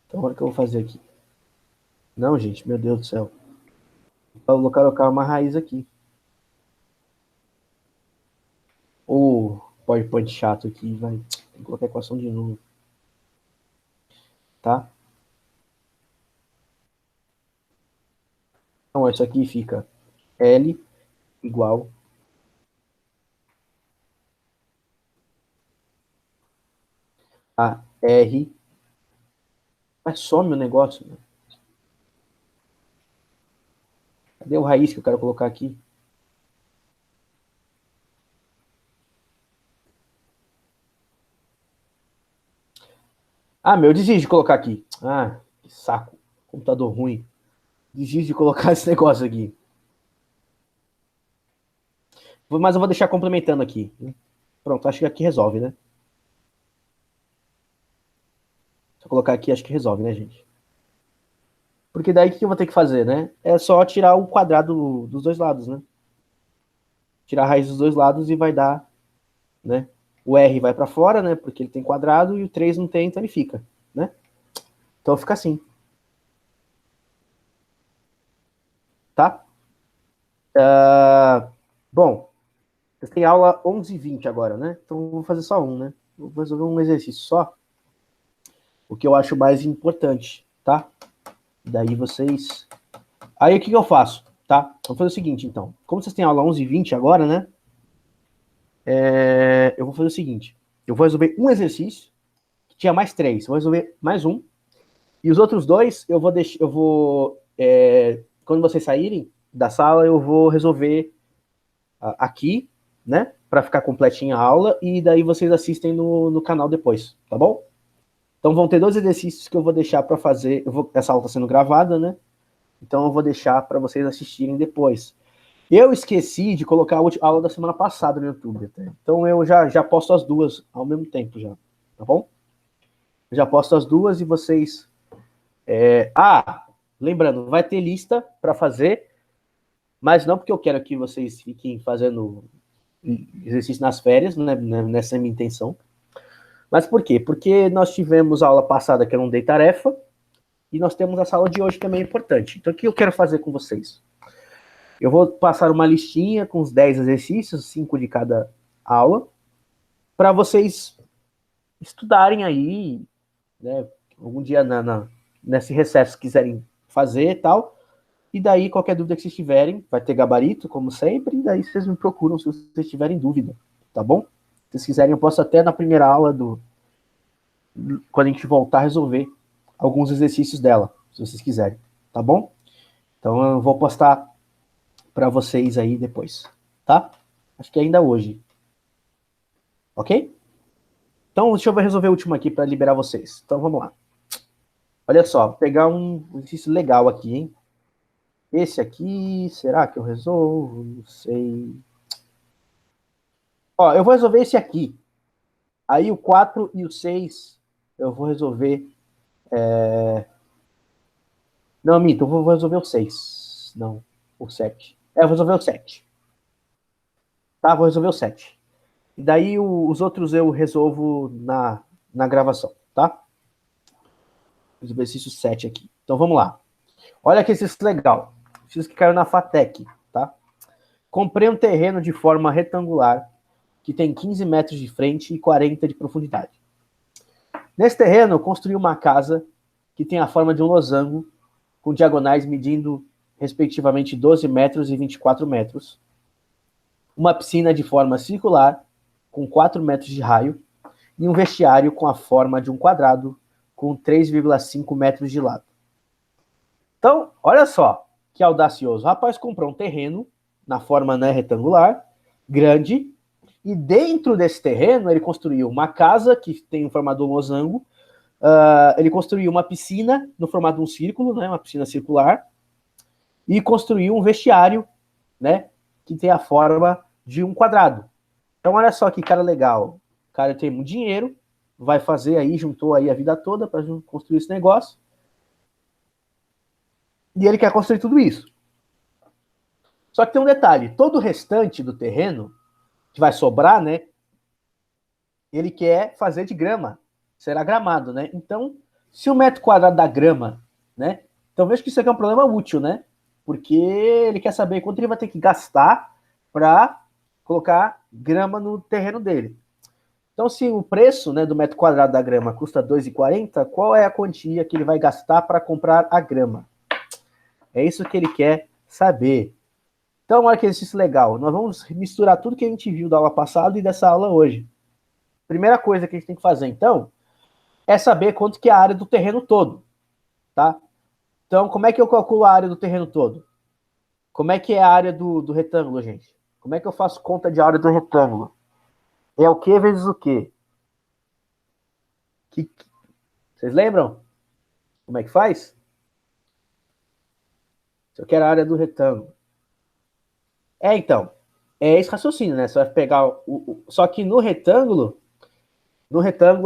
Então, olha o que eu vou fazer aqui. Não, gente, meu Deus do céu. Vou colocar uma raiz aqui. O PowerPoint chato aqui, vai. Tem que colocar a equação de novo. Tá? Então, isso aqui fica L igual R. Mas some o negócio, né? Cadê o raiz que eu quero colocar aqui? Ah, meu, desiste de colocar aqui. Ah, que saco. Computador ruim. Desiste de colocar esse negócio aqui. Mas eu vou deixar complementando aqui. Pronto, acho que aqui resolve, né? Se eu colocar aqui, acho que resolve, né, gente? Porque daí o que eu vou ter que fazer, né? É só tirar o quadrado dos dois lados, né? Tirar a raiz dos dois lados e vai dar, né? O R vai para fora, né? Porque ele tem quadrado e o 3 não tem, então ele fica, né? Então fica assim, tá? Bom, vocês têm aula 11h20 agora, né? Então eu vou fazer só um, né? Vou resolver um exercício só, o que eu acho mais importante, tá? Daí vocês... Aí o que eu faço, tá? Vamos fazer o seguinte, então. Como vocês têm aula 11h20 agora, né? Eu vou fazer o seguinte. Eu vou resolver um exercício, que tinha mais três. Eu vou resolver mais um. E os outros dois, eu vou deixar... quando vocês saírem da sala, eu vou resolver aqui, né? Para ficar completinha a aula. E daí vocês assistem no canal depois, tá bom? Então vão ter dois exercícios que eu vou deixar para fazer. Essa aula está sendo gravada, né? Então eu vou deixar para vocês assistirem depois. Eu esqueci de colocar a aula da semana passada no YouTube. Até. Então eu já posto as duas ao mesmo tempo já, tá bom? Eu já posto as duas e vocês... lembrando, vai ter lista para fazer, mas não porque eu quero que vocês fiquem fazendo exercício nas férias, né? Nessa é a minha intenção. Mas por quê? Porque nós tivemos a aula passada que eu não dei tarefa, e nós temos essa aula de hoje também importante. Então o que eu quero fazer com vocês? Eu vou passar uma listinha com os 10 exercícios, 5 de cada aula, para vocês estudarem aí, né? Algum dia nesse recesso quiserem fazer e tal. E daí, qualquer dúvida que vocês tiverem, vai ter gabarito, como sempre, e daí vocês me procuram se vocês tiverem dúvida, tá bom? Se vocês quiserem, eu posso até na primeira aula quando a gente voltar, resolver alguns exercícios dela, se vocês quiserem, tá bom? Então eu vou postar para vocês aí depois, tá? Acho que ainda hoje, ok? Então deixa eu resolver o último aqui para liberar vocês. Então vamos lá. Olha só, vou pegar um exercício legal aqui, hein? Esse aqui, será que eu resolvo? Não sei. Ó, eu vou resolver esse aqui. Aí o 4 e o 6 eu vou resolver. Não, minto, eu vou resolver o 6. Não, o 7. Eu vou resolver o 7. Tá, vou resolver o 7. E daí os outros eu resolvo na gravação, tá? Os exercícios 7 aqui. Então vamos lá. Olha que exercício legal. Exercício que caiu na FATEC, tá? Comprei um terreno de forma retangular que tem 15 metros de frente e 40 de profundidade. Nesse terreno, eu construí uma casa que tem a forma de um losango, com diagonais medindo, respectivamente, 12 metros e 24 metros. Uma piscina de forma circular, com 4 metros de raio, e um vestiário com a forma de um quadrado, com 3,5 metros de lado. Então, olha só, que audacioso. O rapaz comprou um terreno, na forma, né, retangular, grande, e dentro desse terreno ele construiu uma casa que tem o formato de um losango, ele construiu uma piscina no formato de um círculo, né, uma piscina circular, e construiu um vestiário, né, que tem a forma de um quadrado. Então olha só que cara legal. O cara tem muito dinheiro, vai fazer aí, juntou aí a vida toda para construir esse negócio, e ele quer construir tudo isso. Só que tem um detalhe, todo o restante do terreno, que vai sobrar, né, ele quer fazer de grama, será gramado, né? Então, se o metro quadrado da grama, né? Então veja que isso aqui é um problema útil, né? Porque ele quer saber quanto ele vai ter que gastar para colocar grama no terreno dele. Então, se o preço, né, do metro quadrado da grama custa 2,40, qual é a quantia que ele vai gastar para comprar a grama? É isso que ele quer saber. Então, olha que exercício legal. Nós vamos misturar tudo que a gente viu da aula passada e dessa aula hoje. Primeira coisa que a gente tem que fazer, então, é saber quanto que é a área do terreno todo, tá? Então, como é que eu calculo a área do terreno todo? Como é que é a área do retângulo, gente? Como é que eu faço conta de área do retângulo? É o que vezes o quê? Vocês lembram? Como é que faz? Se eu quero a área do retângulo. Então, é esse raciocínio, né? Você vai pegar só que no retângulo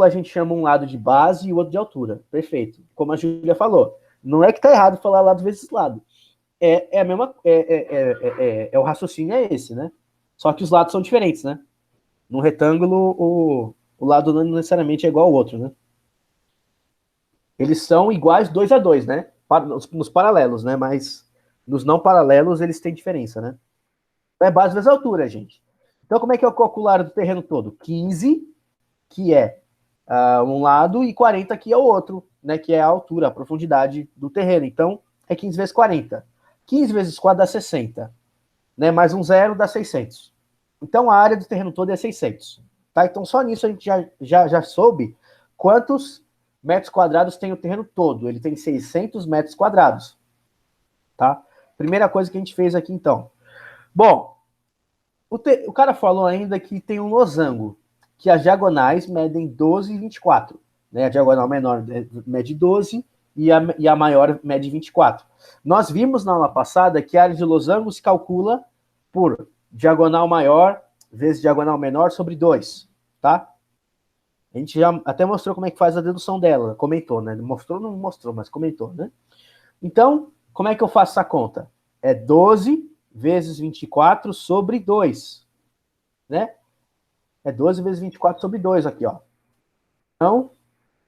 a gente chama um lado de base e o outro de altura. Perfeito. Como a Júlia falou. Não é que tá errado falar lado vezes lado. É a mesma. O raciocínio é esse, né? Só que os lados são diferentes, né? No retângulo, o lado não necessariamente é igual ao outro, né? Eles são iguais 2 a 2, né? Nos paralelos, né? Mas nos não paralelos eles têm diferença, né? É base vezes altura, gente. Então, como é que é o calculo a área do terreno todo? 15, que é um lado, e 40, que é o outro, né? Que é a altura, a profundidade do terreno. Então, é 15 vezes 40. 15 vezes 4 dá 60. Né? Mais um zero dá 600. Então, a área do terreno todo é 600. Tá? Então, só nisso a gente já soube quantos metros quadrados tem o terreno todo. Ele tem 600 metros quadrados. Tá? Primeira coisa que a gente fez aqui, então. Bom, o cara falou ainda que tem um losango, que as diagonais medem 12 e 24. Né? A diagonal menor mede 12 e a maior mede 24. Nós vimos na aula passada que a área de losango se calcula por diagonal maior vezes diagonal menor sobre 2, tá? A gente já até mostrou como é que faz a dedução dela, comentou, né? Mostrou, não mostrou, mas comentou, né? Então, como é que eu faço essa conta? É 12 vezes 24 sobre 2, né? É 12 vezes 24 sobre 2 aqui, ó. Então,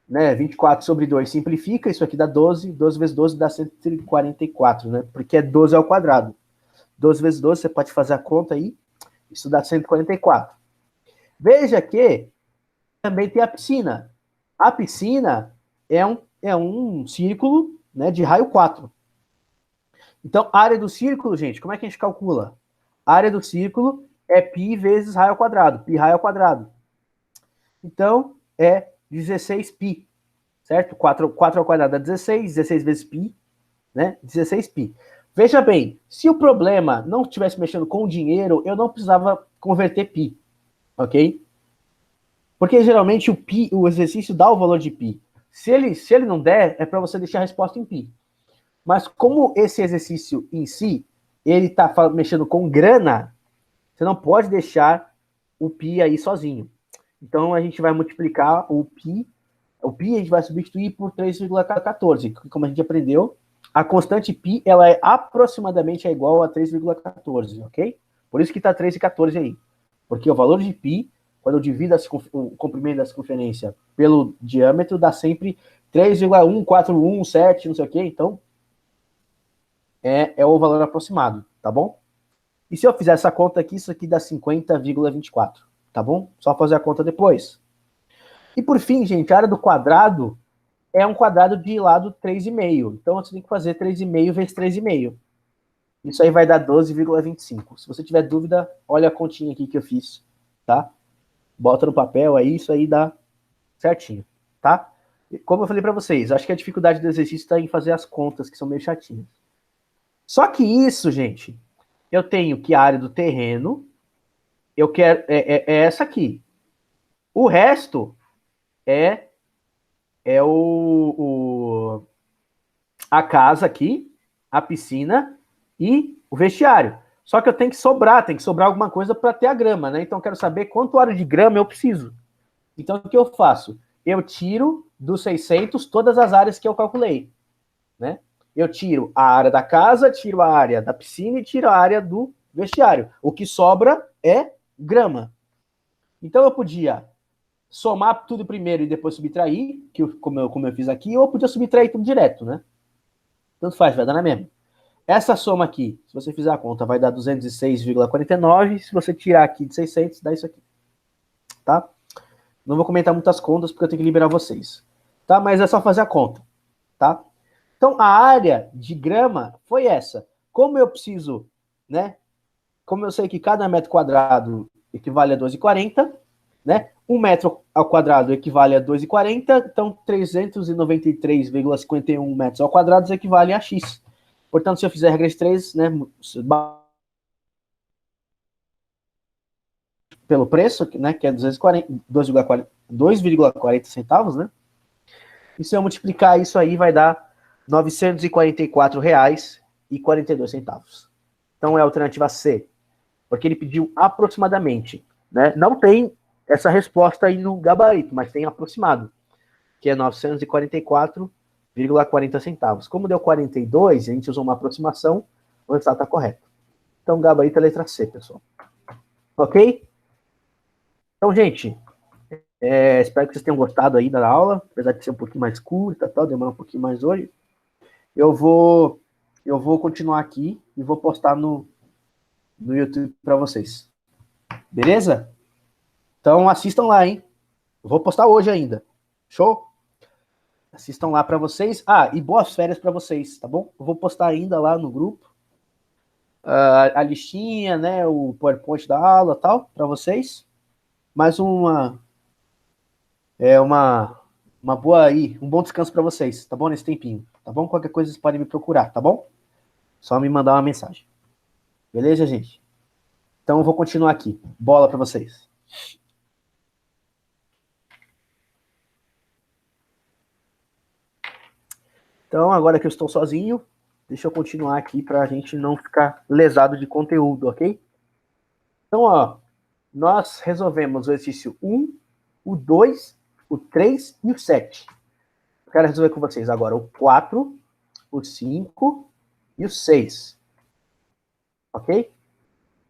né, 24 sobre 2 simplifica, isso aqui dá 12, 12 vezes 12 dá 144, né? Porque é 12 ao quadrado. 12 vezes 12, você pode fazer a conta aí, isso dá 144. Veja que também tem a piscina. A piscina é um círculo, né, de raio 4. Então, a área do círculo, gente, como é que a gente calcula? A área do círculo é π vezes raio ao quadrado, π raio ao quadrado. Então, é 16π, certo? 4 ao quadrado dá 16, 16 vezes π, né? 16π. Veja bem, se o problema não estivesse mexendo com dinheiro, eu não precisava converter π, ok? Porque geralmente o exercício dá o valor de π. Se ele não der, é para você deixar a resposta em π. Mas como esse exercício em si, ele está mexendo com grana, você não pode deixar o π aí sozinho. Então a gente vai multiplicar o π a gente vai substituir por 3,14, como a gente aprendeu, a constante π, ela é aproximadamente igual a 3,14, ok? Por isso que está 3,14 aí. Porque o valor de π, quando eu divido o comprimento da circunferência pelo diâmetro, dá sempre 3,1417, não sei o quê. Então, é o valor aproximado, tá bom? E se eu fizer essa conta aqui, isso aqui dá 50,24, tá bom? Só fazer a conta depois. E por fim, gente, a área do quadrado é um quadrado de lado 3,5. Então, você tem que fazer 3,5 vezes 3,5. Isso aí vai dar 12,25. Se você tiver dúvida, olha a continha aqui que eu fiz, tá? Bota no papel aí, isso aí dá certinho, tá? Como eu falei para vocês, acho que a dificuldade do exercício está em fazer as contas, que são meio chatinhas. Só que isso, gente, eu tenho que a área do terreno, eu quero é essa aqui. O resto é a casa aqui, a piscina e o vestiário. Só que eu tenho que sobrar alguma coisa para ter a grama, né? Então eu quero saber quanto área de grama eu preciso. Então o que eu faço? Eu tiro dos 600 todas as áreas que eu calculei, né? Eu tiro a área da casa, tiro a área da piscina e tiro a área do vestiário. O que sobra é grama. Então eu podia somar tudo primeiro e depois subtrair, como eu fiz aqui, ou eu podia subtrair tudo direto, né? Tanto faz, vai dar na mesma. Essa soma aqui, se você fizer a conta, vai dar 206,49. Se você tirar aqui de 600, dá isso aqui. Tá? Não vou comentar muitas contas, porque eu tenho que liberar vocês. Tá? Mas é só fazer a conta. Tá? Então, a área de grama foi essa. Como eu sei que cada metro quadrado equivale a 12,40, né? 1 metro ao quadrado equivale a 2,40, então 393,51 metros ao quadrado equivale a x. Portanto, se eu fizer a regra de 3, né, pelo preço, né, que é 2,40 centavos, né? E se eu multiplicar isso aí, vai dar R$ 944,42. Então é a alternativa C, porque ele pediu aproximadamente, né? Não tem essa resposta aí no gabarito, mas tem aproximado, que é 944,40 centavos. Como deu 42, a gente usou uma aproximação, o resultado está correto. Então, gabarito é a letra C, pessoal. Ok? Então, gente, espero que vocês tenham gostado aí da aula, apesar de ser um pouquinho mais curta, tal, demorar um pouquinho mais hoje. Eu vou continuar aqui e vou postar no YouTube para vocês. Beleza? Então assistam lá, hein? Eu vou postar hoje ainda. Show? Assistam lá para vocês. Ah, e boas férias para vocês, tá bom? Eu vou postar ainda lá no grupo a listinha, né, o PowerPoint da aula, tal, para vocês. Mais uma boa aí, um bom descanso para vocês, tá bom? Nesse tempinho, tá bom? Qualquer coisa vocês podem me procurar, tá bom? Só me mandar uma mensagem. Beleza, gente? Então eu vou continuar aqui. Bola para vocês. Então, agora que eu estou sozinho, deixa eu continuar aqui para a gente não ficar lesado de conteúdo, ok? Então, ó, nós resolvemos o exercício 1, o 2, o 3 e o 7. Eu quero resolver com vocês agora o 4, o 5 e o 6. Ok?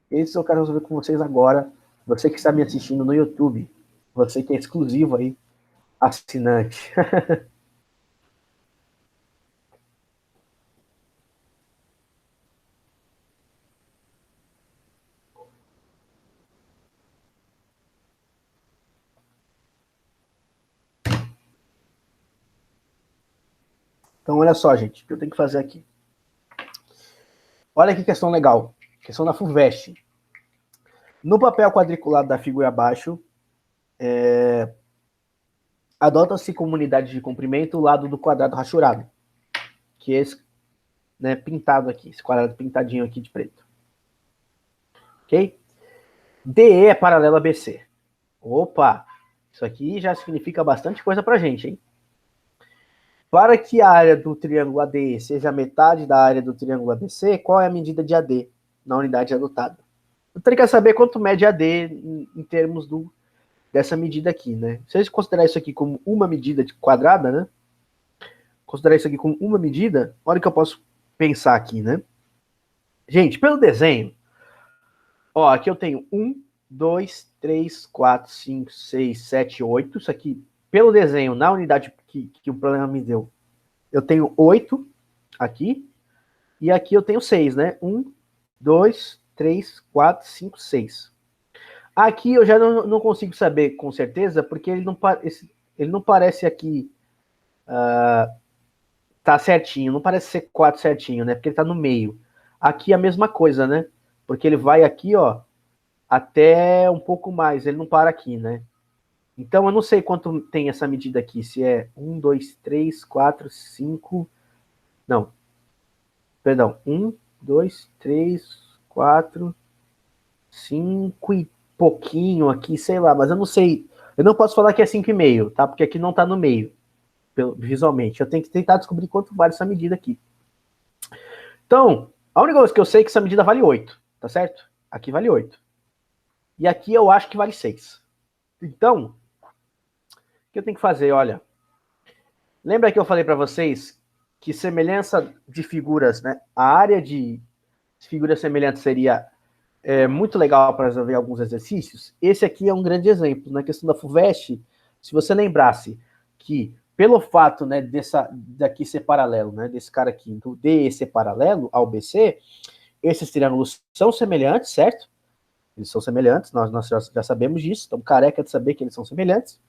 Esse eu quero resolver com vocês agora. Você que está me assistindo no YouTube, você que é exclusivo aí, assinante. Então, olha só, gente, o que eu tenho que fazer aqui. Olha que questão legal. Questão da FUVEST. No papel quadriculado da figura abaixo, adota-se como unidade de comprimento o lado do quadrado rachurado, que é esse, né, pintado aqui, esse quadrado pintadinho aqui de preto. Ok? DE é paralelo a BC. Opa! Isso aqui já significa bastante coisa pra gente, hein? Para que a área do triângulo ADE seja metade da área do triângulo ABC, qual é a medida de AD na unidade adotada? Eu teria que saber quanto mede AD em termos dessa medida aqui, né? Se a gente considerar isso aqui como uma medida de quadrada, né? Considerar isso aqui como uma medida, olha o que eu posso pensar aqui, né? Gente, pelo desenho, ó, aqui eu tenho 1, 2, 3, 4, 5, 6, 7, 8. Isso aqui, pelo desenho, na unidade que o problema me deu, eu tenho 8 aqui, e aqui eu tenho 6, né? 1, 2, 3, 4, 5, 6. Aqui eu já não consigo saber com certeza, porque ele não parece aqui tá certinho, não parece ser 4 certinho, né? Porque ele tá no meio. Aqui é a mesma coisa, né? Porque ele vai aqui, ó, até um pouco mais, ele não para aqui, né? Então eu não sei quanto tem essa medida aqui, se é 1, 2, 3, 4, 5. Não. Perdão. 1, 2, 3, 4, 5 e pouquinho aqui, sei lá, mas eu não sei. Eu não posso falar que é 5,5, tá? Porque aqui não tá no meio, visualmente. Eu tenho que tentar descobrir quanto vale essa medida aqui. Então, a única coisa que eu sei é que essa medida vale 8, tá certo? Aqui vale 8. E aqui eu acho que vale 6. Então, o que eu tenho que fazer? Olha, lembra que eu falei para vocês que semelhança de figuras, né? A área de figuras semelhantes seria muito legal para resolver alguns exercícios. Esse aqui é um grande exemplo. Na questão da FUVEST, se você lembrasse que, pelo fato, né, daqui ser paralelo, né, desse cara aqui, do DE ser paralelo ao BC, esses triângulos são semelhantes, certo? Eles são semelhantes, nós já sabemos disso, estamos careca de saber que eles são semelhantes.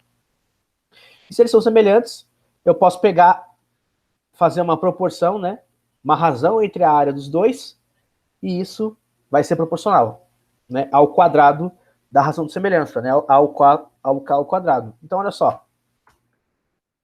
E se eles são semelhantes, eu posso fazer uma proporção, né, uma razão entre a área dos dois, e isso vai ser proporcional, né, ao quadrado da razão de semelhança, né? Ao K ao quadrado. Então, olha só.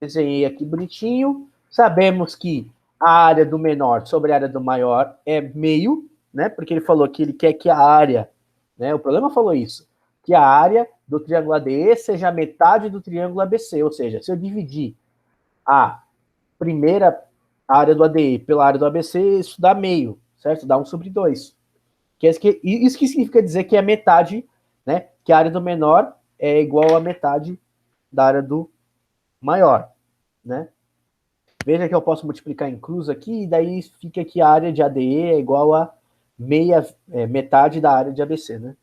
Desenhei aqui bonitinho. Sabemos que a área do menor sobre a área do maior é meio, né? Porque ele falou que ele quer que a área, né? O problema falou isso, que a área do triângulo ADE seja a metade do triângulo ABC, ou seja, se eu dividir a primeira área do ADE pela área do ABC, isso dá meio, certo? Dá 1 sobre 2. Isso que significa dizer que é metade, né? Que a área do menor é igual a metade da área do maior, né? Veja que eu posso multiplicar em cruz aqui, e daí fica que a área de ADE é igual a metade da área de ABC, né?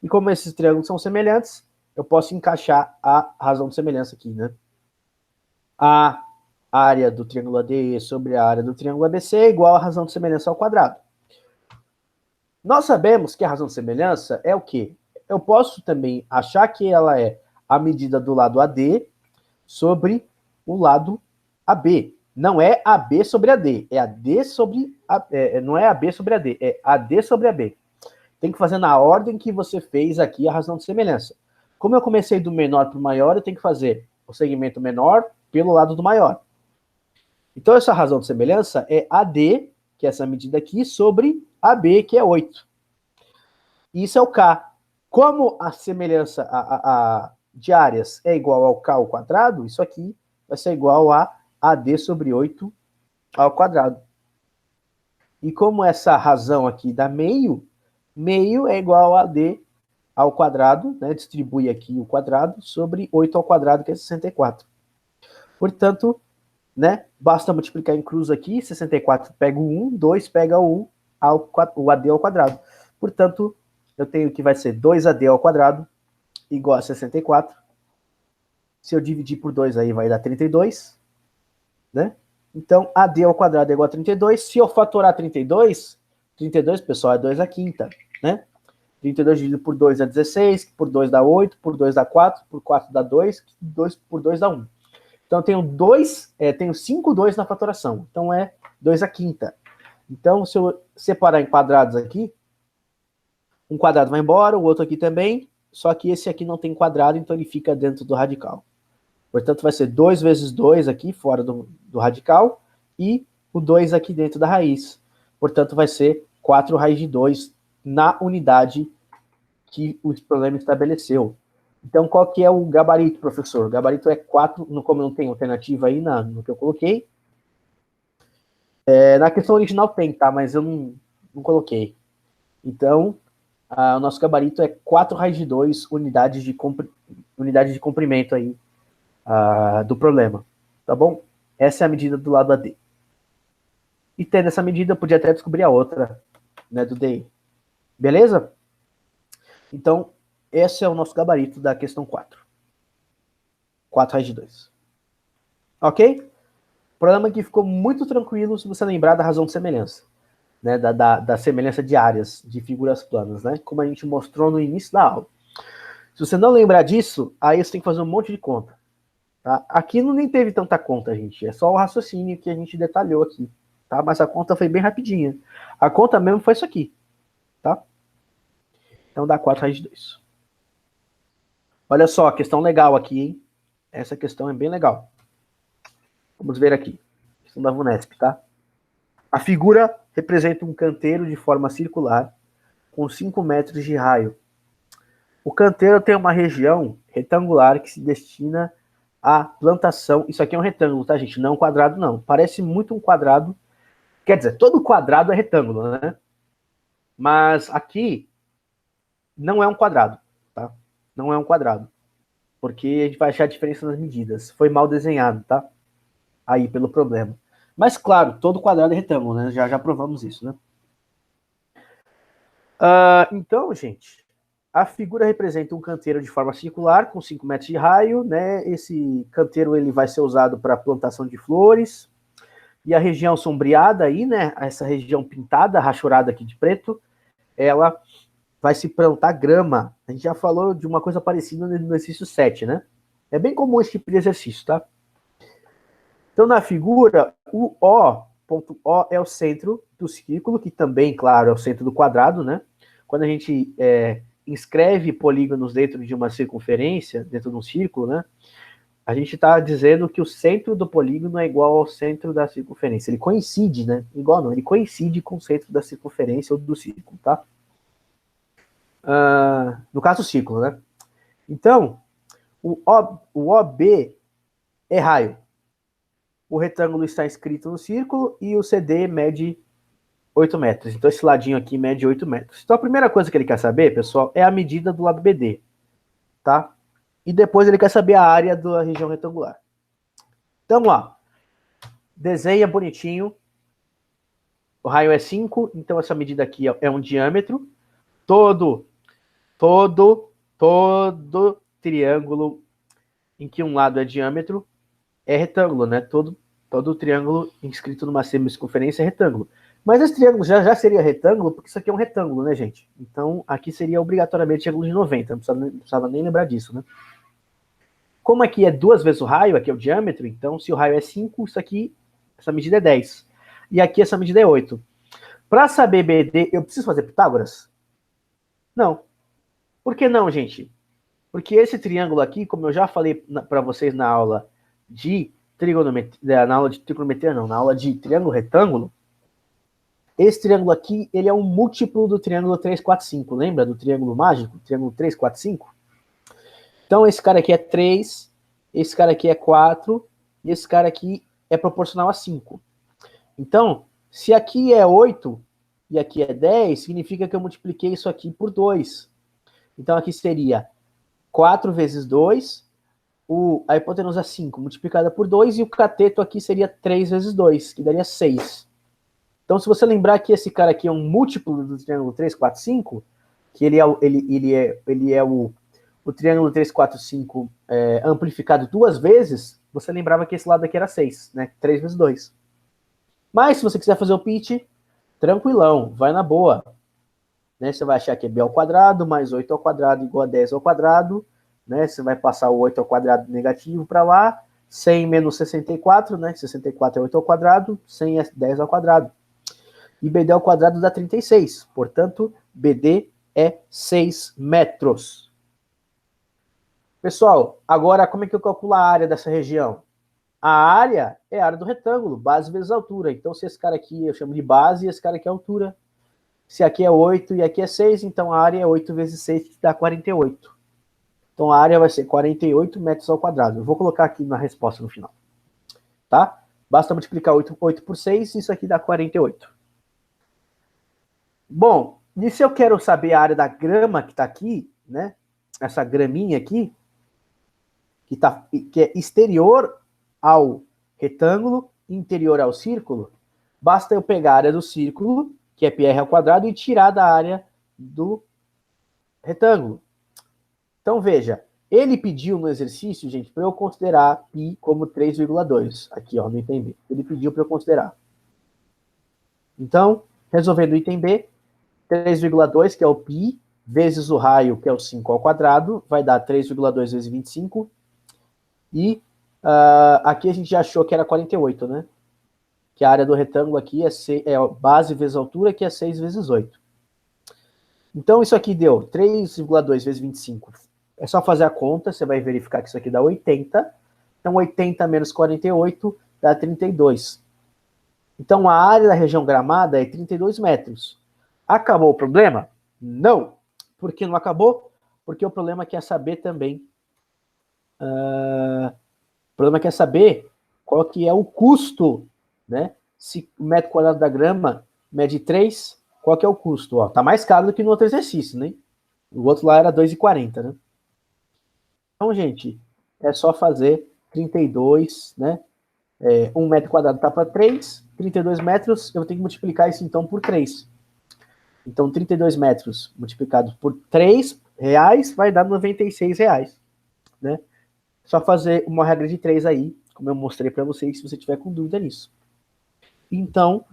E como esses triângulos são semelhantes, eu posso encaixar a razão de semelhança aqui, né? A área do triângulo ADE sobre a área do triângulo ABC é igual a razão de semelhança ao quadrado. Nós sabemos que a razão de semelhança é o quê? Eu posso também achar que ela é a medida do lado AD sobre o lado AB. Não é AB sobre AD, é AD sobre não é AB sobre AD, é AD sobre AB. Tem que fazer na ordem que você fez aqui a razão de semelhança. Como eu comecei do menor para o maior, eu tenho que fazer o segmento menor pelo lado do maior. Então, essa razão de semelhança é AD, que é essa medida aqui, sobre AB, que é 8. Isso é o K. Como a semelhança de áreas é igual ao K ao quadrado, isso aqui vai ser igual a AD sobre 8 ao quadrado. E como essa razão aqui dá meio, meio é igual a AD ao quadrado, né? Distribui aqui o quadrado sobre 8 ao quadrado, que é 64. Portanto, né? Basta multiplicar em cruz aqui, 64 pega o 1, 2 pega o 1, o AD ao quadrado. Portanto, eu tenho que vai ser 2AD ao quadrado igual a 64. Se eu dividir por 2 aí vai dar 32, né? Então, AD ao quadrado é igual a 32. Se eu fatorar 32, pessoal, é 2 à quinta, né? 32 dividido por 2 é 16, por 2 dá 8, por 2 dá 4, por 4 dá 2, por 2 dá 1. Então, tenho 5 2 na fatoração. Então, é 2 à quinta. Então, se eu separar em quadrados aqui, um quadrado vai embora, o outro aqui também, só que esse aqui não tem quadrado, então ele fica dentro do radical. Portanto, vai ser 2 vezes 2 aqui, fora do radical, e o 2 aqui dentro da raiz. Portanto, vai ser 4 raiz de 2 na unidade que o problema estabeleceu. Então, qual que é o gabarito, professor? O gabarito é 4, como não tem alternativa aí no que eu coloquei. Na questão original tem, tá? Mas eu não coloquei. Então, o nosso gabarito é 4 raiz de 2 unidades de comprimento aí do problema. Tá bom? Essa é a medida do lado AD. E tendo essa medida, eu podia até descobrir a outra, né, do DI. Beleza? Então, esse é o nosso gabarito da questão 4. 4 raiz de 2. Ok? O problema aqui ficou muito tranquilo se você lembrar da razão de semelhança. Né, da semelhança de áreas de figuras planas, né? Como a gente mostrou no início da aula. Se você não lembrar disso, aí você tem que fazer um monte de conta. Tá? Aqui não nem teve tanta conta, gente. É só o raciocínio que a gente detalhou aqui. Tá? Mas a conta foi bem rapidinha. A conta mesmo foi isso aqui. Tá? Então dá 4 raiz de 2. Olha só, questão legal aqui, hein? Essa questão é bem legal. Vamos ver aqui. Questão da VUNESP, tá? A figura representa um canteiro de forma circular com 5 metros de raio. O canteiro tem uma região retangular que se destina à plantação. Isso aqui é um retângulo, tá, gente? Não é um quadrado, não. Parece muito um quadrado. Quer dizer, todo quadrado é retângulo, né? Mas aqui não é um quadrado, tá? Não é um quadrado. Porque a gente vai achar a diferença nas medidas. Foi mal desenhado, tá? Aí, pelo problema. Mas, claro, todo quadrado é retângulo, né? Já provamos isso, né? Então, gente, a figura representa um canteiro de forma circular, com 5 metros de raio, né? Esse canteiro ele vai ser usado para plantação de flores. E a região sombreada aí, né? Essa região pintada, rachurada aqui de preto, ela vai se plantar grama. A gente já falou de uma coisa parecida no exercício 7, né? É bem comum esse tipo de exercício, tá? Então, na figura, o ponto O é o centro do círculo, que também, claro, é o centro do quadrado, né? Quando a gente inscreve polígonos dentro de uma circunferência, dentro de um círculo, né? A gente está dizendo que o centro do polígono é igual ao centro da circunferência. Ele coincide, né? Igual não, ele coincide com o centro da circunferência ou do círculo, tá? No caso, o círculo, né? Então, o OB é raio. O retângulo está inscrito no círculo e o CD mede 8 metros. Então, esse ladinho aqui mede 8 metros. Então, a primeira coisa que ele quer saber, pessoal, é a medida do lado BD, tá? E depois ele quer saber a área da região retangular. Então, ó, desenha bonitinho. O raio é 5, então essa medida aqui é um diâmetro. Todo triângulo em que um lado é diâmetro é retângulo, né? Todo triângulo inscrito numa semicircunferência é retângulo. Mas esse triângulo já seria retângulo, porque isso aqui é um retângulo, né, gente? Então, aqui seria obrigatoriamente ângulo de 90, não precisava nem lembrar disso, né? Como aqui é 2 vezes o raio, aqui é o diâmetro, então se o raio é 5, isso aqui, essa medida é 10. E aqui essa medida é 8. Para saber BD, eu preciso fazer Pitágoras? Não. Por que não, gente? Porque esse triângulo aqui, como eu já falei para vocês na aula de trigonometria, na aula de triângulo retângulo, esse triângulo aqui, ele é um múltiplo do triângulo 3, 4, 5. Lembra do triângulo mágico? Triângulo 3, 4, 5? Então, esse cara aqui é 3, esse cara aqui é 4, e esse cara aqui é proporcional a 5. Então, se aqui é 8 e aqui é 10, significa que eu multipliquei isso aqui por 2. Então, aqui seria 4 vezes 2, a hipotenusa 5 multiplicada por 2, e o cateto aqui seria 3 vezes 2, que daria 6. Então, se você lembrar que esse cara aqui é um múltiplo do triângulo 3, 4, 5, que ele é o triângulo 3, 4, 5 amplificado 2 vezes, você lembrava que esse lado aqui era 6, né? 3 vezes 2. Mas, se você quiser fazer o pitch, tranquilão, vai na boa. Né? Você vai achar que é b ao quadrado mais 8 ao quadrado igual a 10 ao quadrado. Né? Você vai passar o 8 ao quadrado negativo para lá. 100 menos 64, né? 64 é 8 ao quadrado, 100 é 10 ao quadrado. E BD ao quadrado dá 36. Portanto, BD é 6 metros. Pessoal, agora como é que eu calculo a área dessa região? A área é a área do retângulo, base vezes altura. Então, se esse cara aqui eu chamo de base, e esse cara aqui é altura. Se aqui é 8 e aqui é 6, então a área é 8 vezes 6, que dá 48. Então, a área vai ser 48 metros ao quadrado. Eu vou colocar aqui na resposta no final. Tá? Basta multiplicar 8 por 6, isso aqui dá 48. Bom, e se eu quero saber a área da grama que está aqui, né? Essa graminha aqui, que é exterior ao retângulo, interior ao círculo, basta eu pegar a área do círculo, que é πr ao quadrado, e tirar da área do retângulo. Então, veja, ele pediu no exercício, gente, para eu considerar π como 3,2. Aqui, ó, no item B. Ele pediu para eu considerar. Então, resolvendo o item B, 3,2, que é o π, vezes o raio, que é o 5 ao quadrado, vai dar 3,2 vezes 25. E aqui a gente já achou que era 48, né? Que a área do retângulo aqui é base vezes altura, que é 6 vezes 8. Então, isso aqui deu 3,2 vezes 25. É só fazer a conta, você vai verificar que isso aqui dá 80. Então, 80 menos 48 dá 32. Então, a área da região gramada é 32 metros. Acabou o problema? Não. Por que não acabou? Porque o problema quer saber também... o problema quer saber qual que é o custo, né? Se o metro quadrado da grama mede 3, qual que é o custo? Ó, tá mais caro do que no outro exercício, né? O outro lá era 2,40, né? Então, gente, é só fazer 32, né? 1 metro quadrado tá para 3, 32 metros, eu tenho que multiplicar isso então por 3. Então, 32 metros multiplicado por 3 reais vai dar 96 reais, né? Só fazer uma regra de 3 aí, como eu mostrei para vocês, se você tiver com dúvida nisso. Então,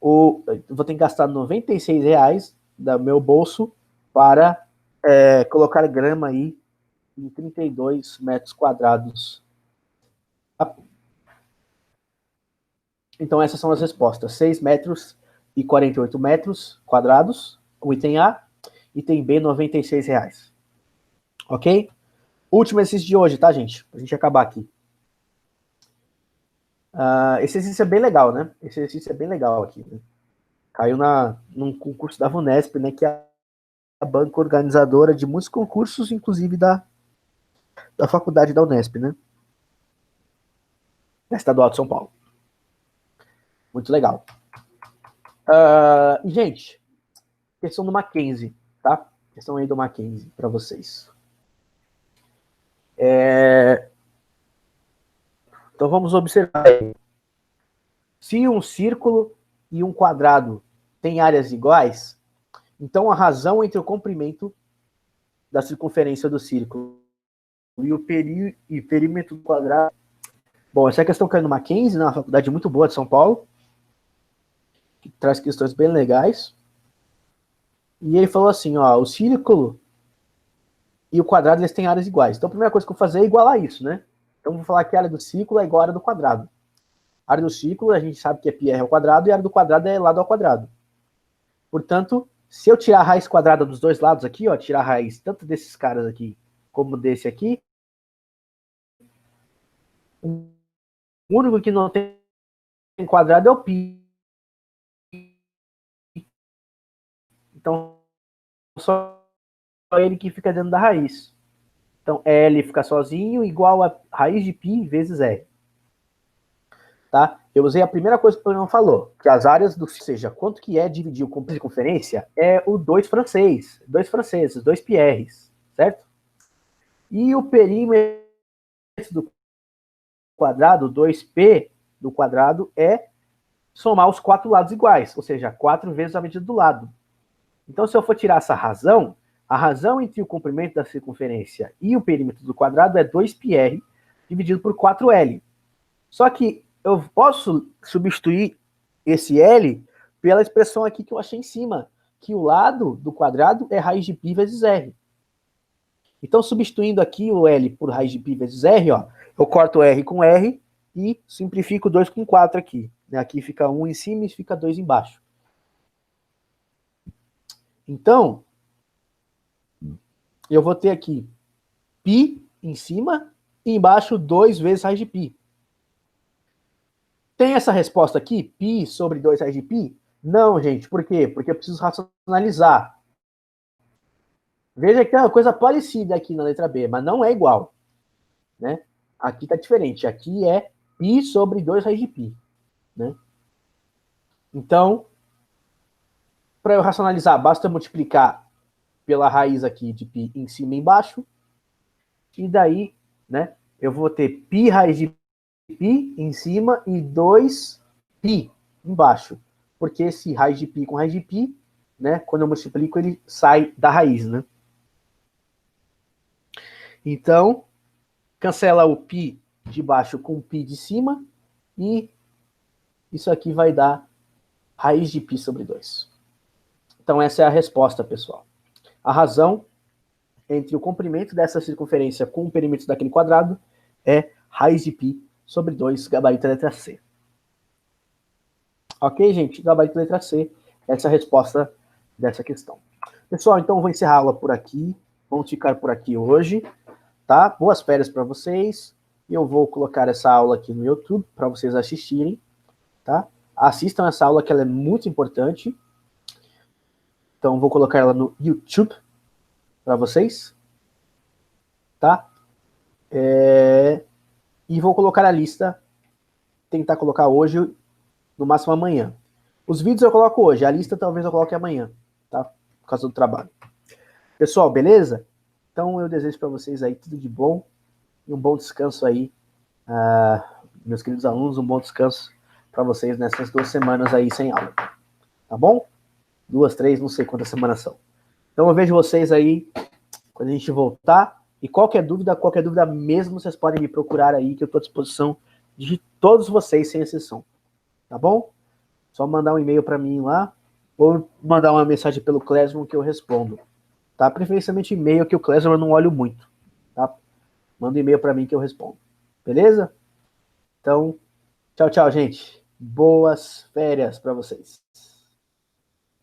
eu vou ter que gastar 96 reais do meu bolso para colocar grama aí em 32 metros quadrados. Então, essas são as respostas. 6 metros e 48 metros quadrados, o item A. item B, R$ 96. Ok? Último exercício de hoje, tá, gente? Pra gente acabar aqui. Esse exercício é bem legal, né? Esse exercício é bem legal aqui. Né? Caiu num concurso da VUNESP, né? Que é a banca organizadora de muitos concursos, inclusive da faculdade da Unesp, né? Da Estadual de São Paulo. Muito legal. Gente, questão do Mackenzie, tá? Questão aí do Mackenzie para vocês. Então vamos observar. Se um círculo e um quadrado têm áreas iguais, então a razão entre o comprimento da circunferência do círculo e o perímetro do quadrado. Bom, essa é a questão que caiu no Mackenzie, né, uma faculdade muito boa de São Paulo, que traz questões bem legais. E ele falou assim, ó, o círculo e o quadrado, eles têm áreas iguais. Então a primeira coisa que eu vou fazer é igualar isso, né? Então eu vou falar que a área do círculo é igual à área do quadrado. A área do círculo, a gente sabe que é πr ao quadrado, e a área do quadrado é lado ao quadrado. Portanto, se eu tirar a raiz quadrada dos dois lados aqui, ó, tirar a raiz tanto desses caras aqui, como desse aqui, o único que não tem quadrado é o π. Então, só ele que fica dentro da raiz. Então, L fica sozinho igual a raiz de π vezes R. Tá? Eu usei a primeira coisa que o programa falou, que as áreas do... Ou seja, quanto que é dividir o circunferência é o 2 francês. 2 franceses, 2 PRs, certo? E o perímetro do quadrado, 2P do quadrado, é somar os 4 lados iguais, ou seja, 4 vezes a medida do lado. Então, se eu for tirar essa razão, a razão entre o comprimento da circunferência e o perímetro do quadrado é 2πr dividido por 4L. Só que eu posso substituir esse L pela expressão aqui que eu achei em cima, que o lado do quadrado é raiz de π vezes R. Então, substituindo aqui o L por raiz de π vezes R, ó, eu corto R com R e simplifico 2 com 4 aqui. Aqui fica 1 em cima e fica 2 embaixo. Então, eu vou ter aqui π em cima e embaixo 2 vezes raiz de π. Tem essa resposta aqui, π sobre 2 raiz de π? Não, gente. Por quê? Porque eu preciso racionalizar. Veja que tem uma coisa parecida aqui na letra B, mas não é igual. Né? Aqui está diferente. Aqui é π sobre 2 raiz de π. Né? Então, para eu racionalizar, basta eu multiplicar pela raiz aqui de π em cima e embaixo. E daí, né, eu vou ter π raiz de π em cima e 2π embaixo. Porque esse raiz de π com raiz de π, né, quando eu multiplico, ele sai da raiz, né? Então, cancela o π de baixo com o π de cima e isso aqui vai dar raiz de π sobre 2. Então, essa é a resposta, pessoal. A razão entre o comprimento dessa circunferência com o perímetro daquele quadrado é raiz de π sobre 2, gabarito letra C. Ok, gente? Gabarito letra C, essa é a resposta dessa questão. Pessoal, então eu vou encerrar a aula por aqui. Vamos ficar por aqui hoje, tá? Boas férias para vocês. Eu vou colocar essa aula aqui no YouTube para vocês assistirem, tá? Assistam essa aula que ela é muito importante. Então vou colocar ela no YouTube para vocês, tá? E vou colocar a lista, tentar colocar hoje, no máximo amanhã. Os vídeos eu coloco hoje, a lista talvez eu coloque amanhã, tá? Por causa do trabalho. Pessoal, beleza? Então eu desejo para vocês aí tudo de bom e um bom descanso aí, meus queridos alunos, um bom descanso para vocês nessas 2 semanas aí sem aula, tá bom? 2, 3, não sei quantas semanas são. Então eu vejo vocês aí quando a gente voltar. E qualquer dúvida mesmo, vocês podem me procurar aí, que eu estou à disposição de todos vocês, sem exceção. Tá bom? Só mandar um e-mail para mim lá, ou mandar uma mensagem pelo Classroom que eu respondo. Tá? Preferencialmente e-mail, que o Classroom eu não olho muito. Tá? Manda um e-mail para mim que eu respondo. Beleza? Então, tchau, tchau, gente. Boas férias para vocês.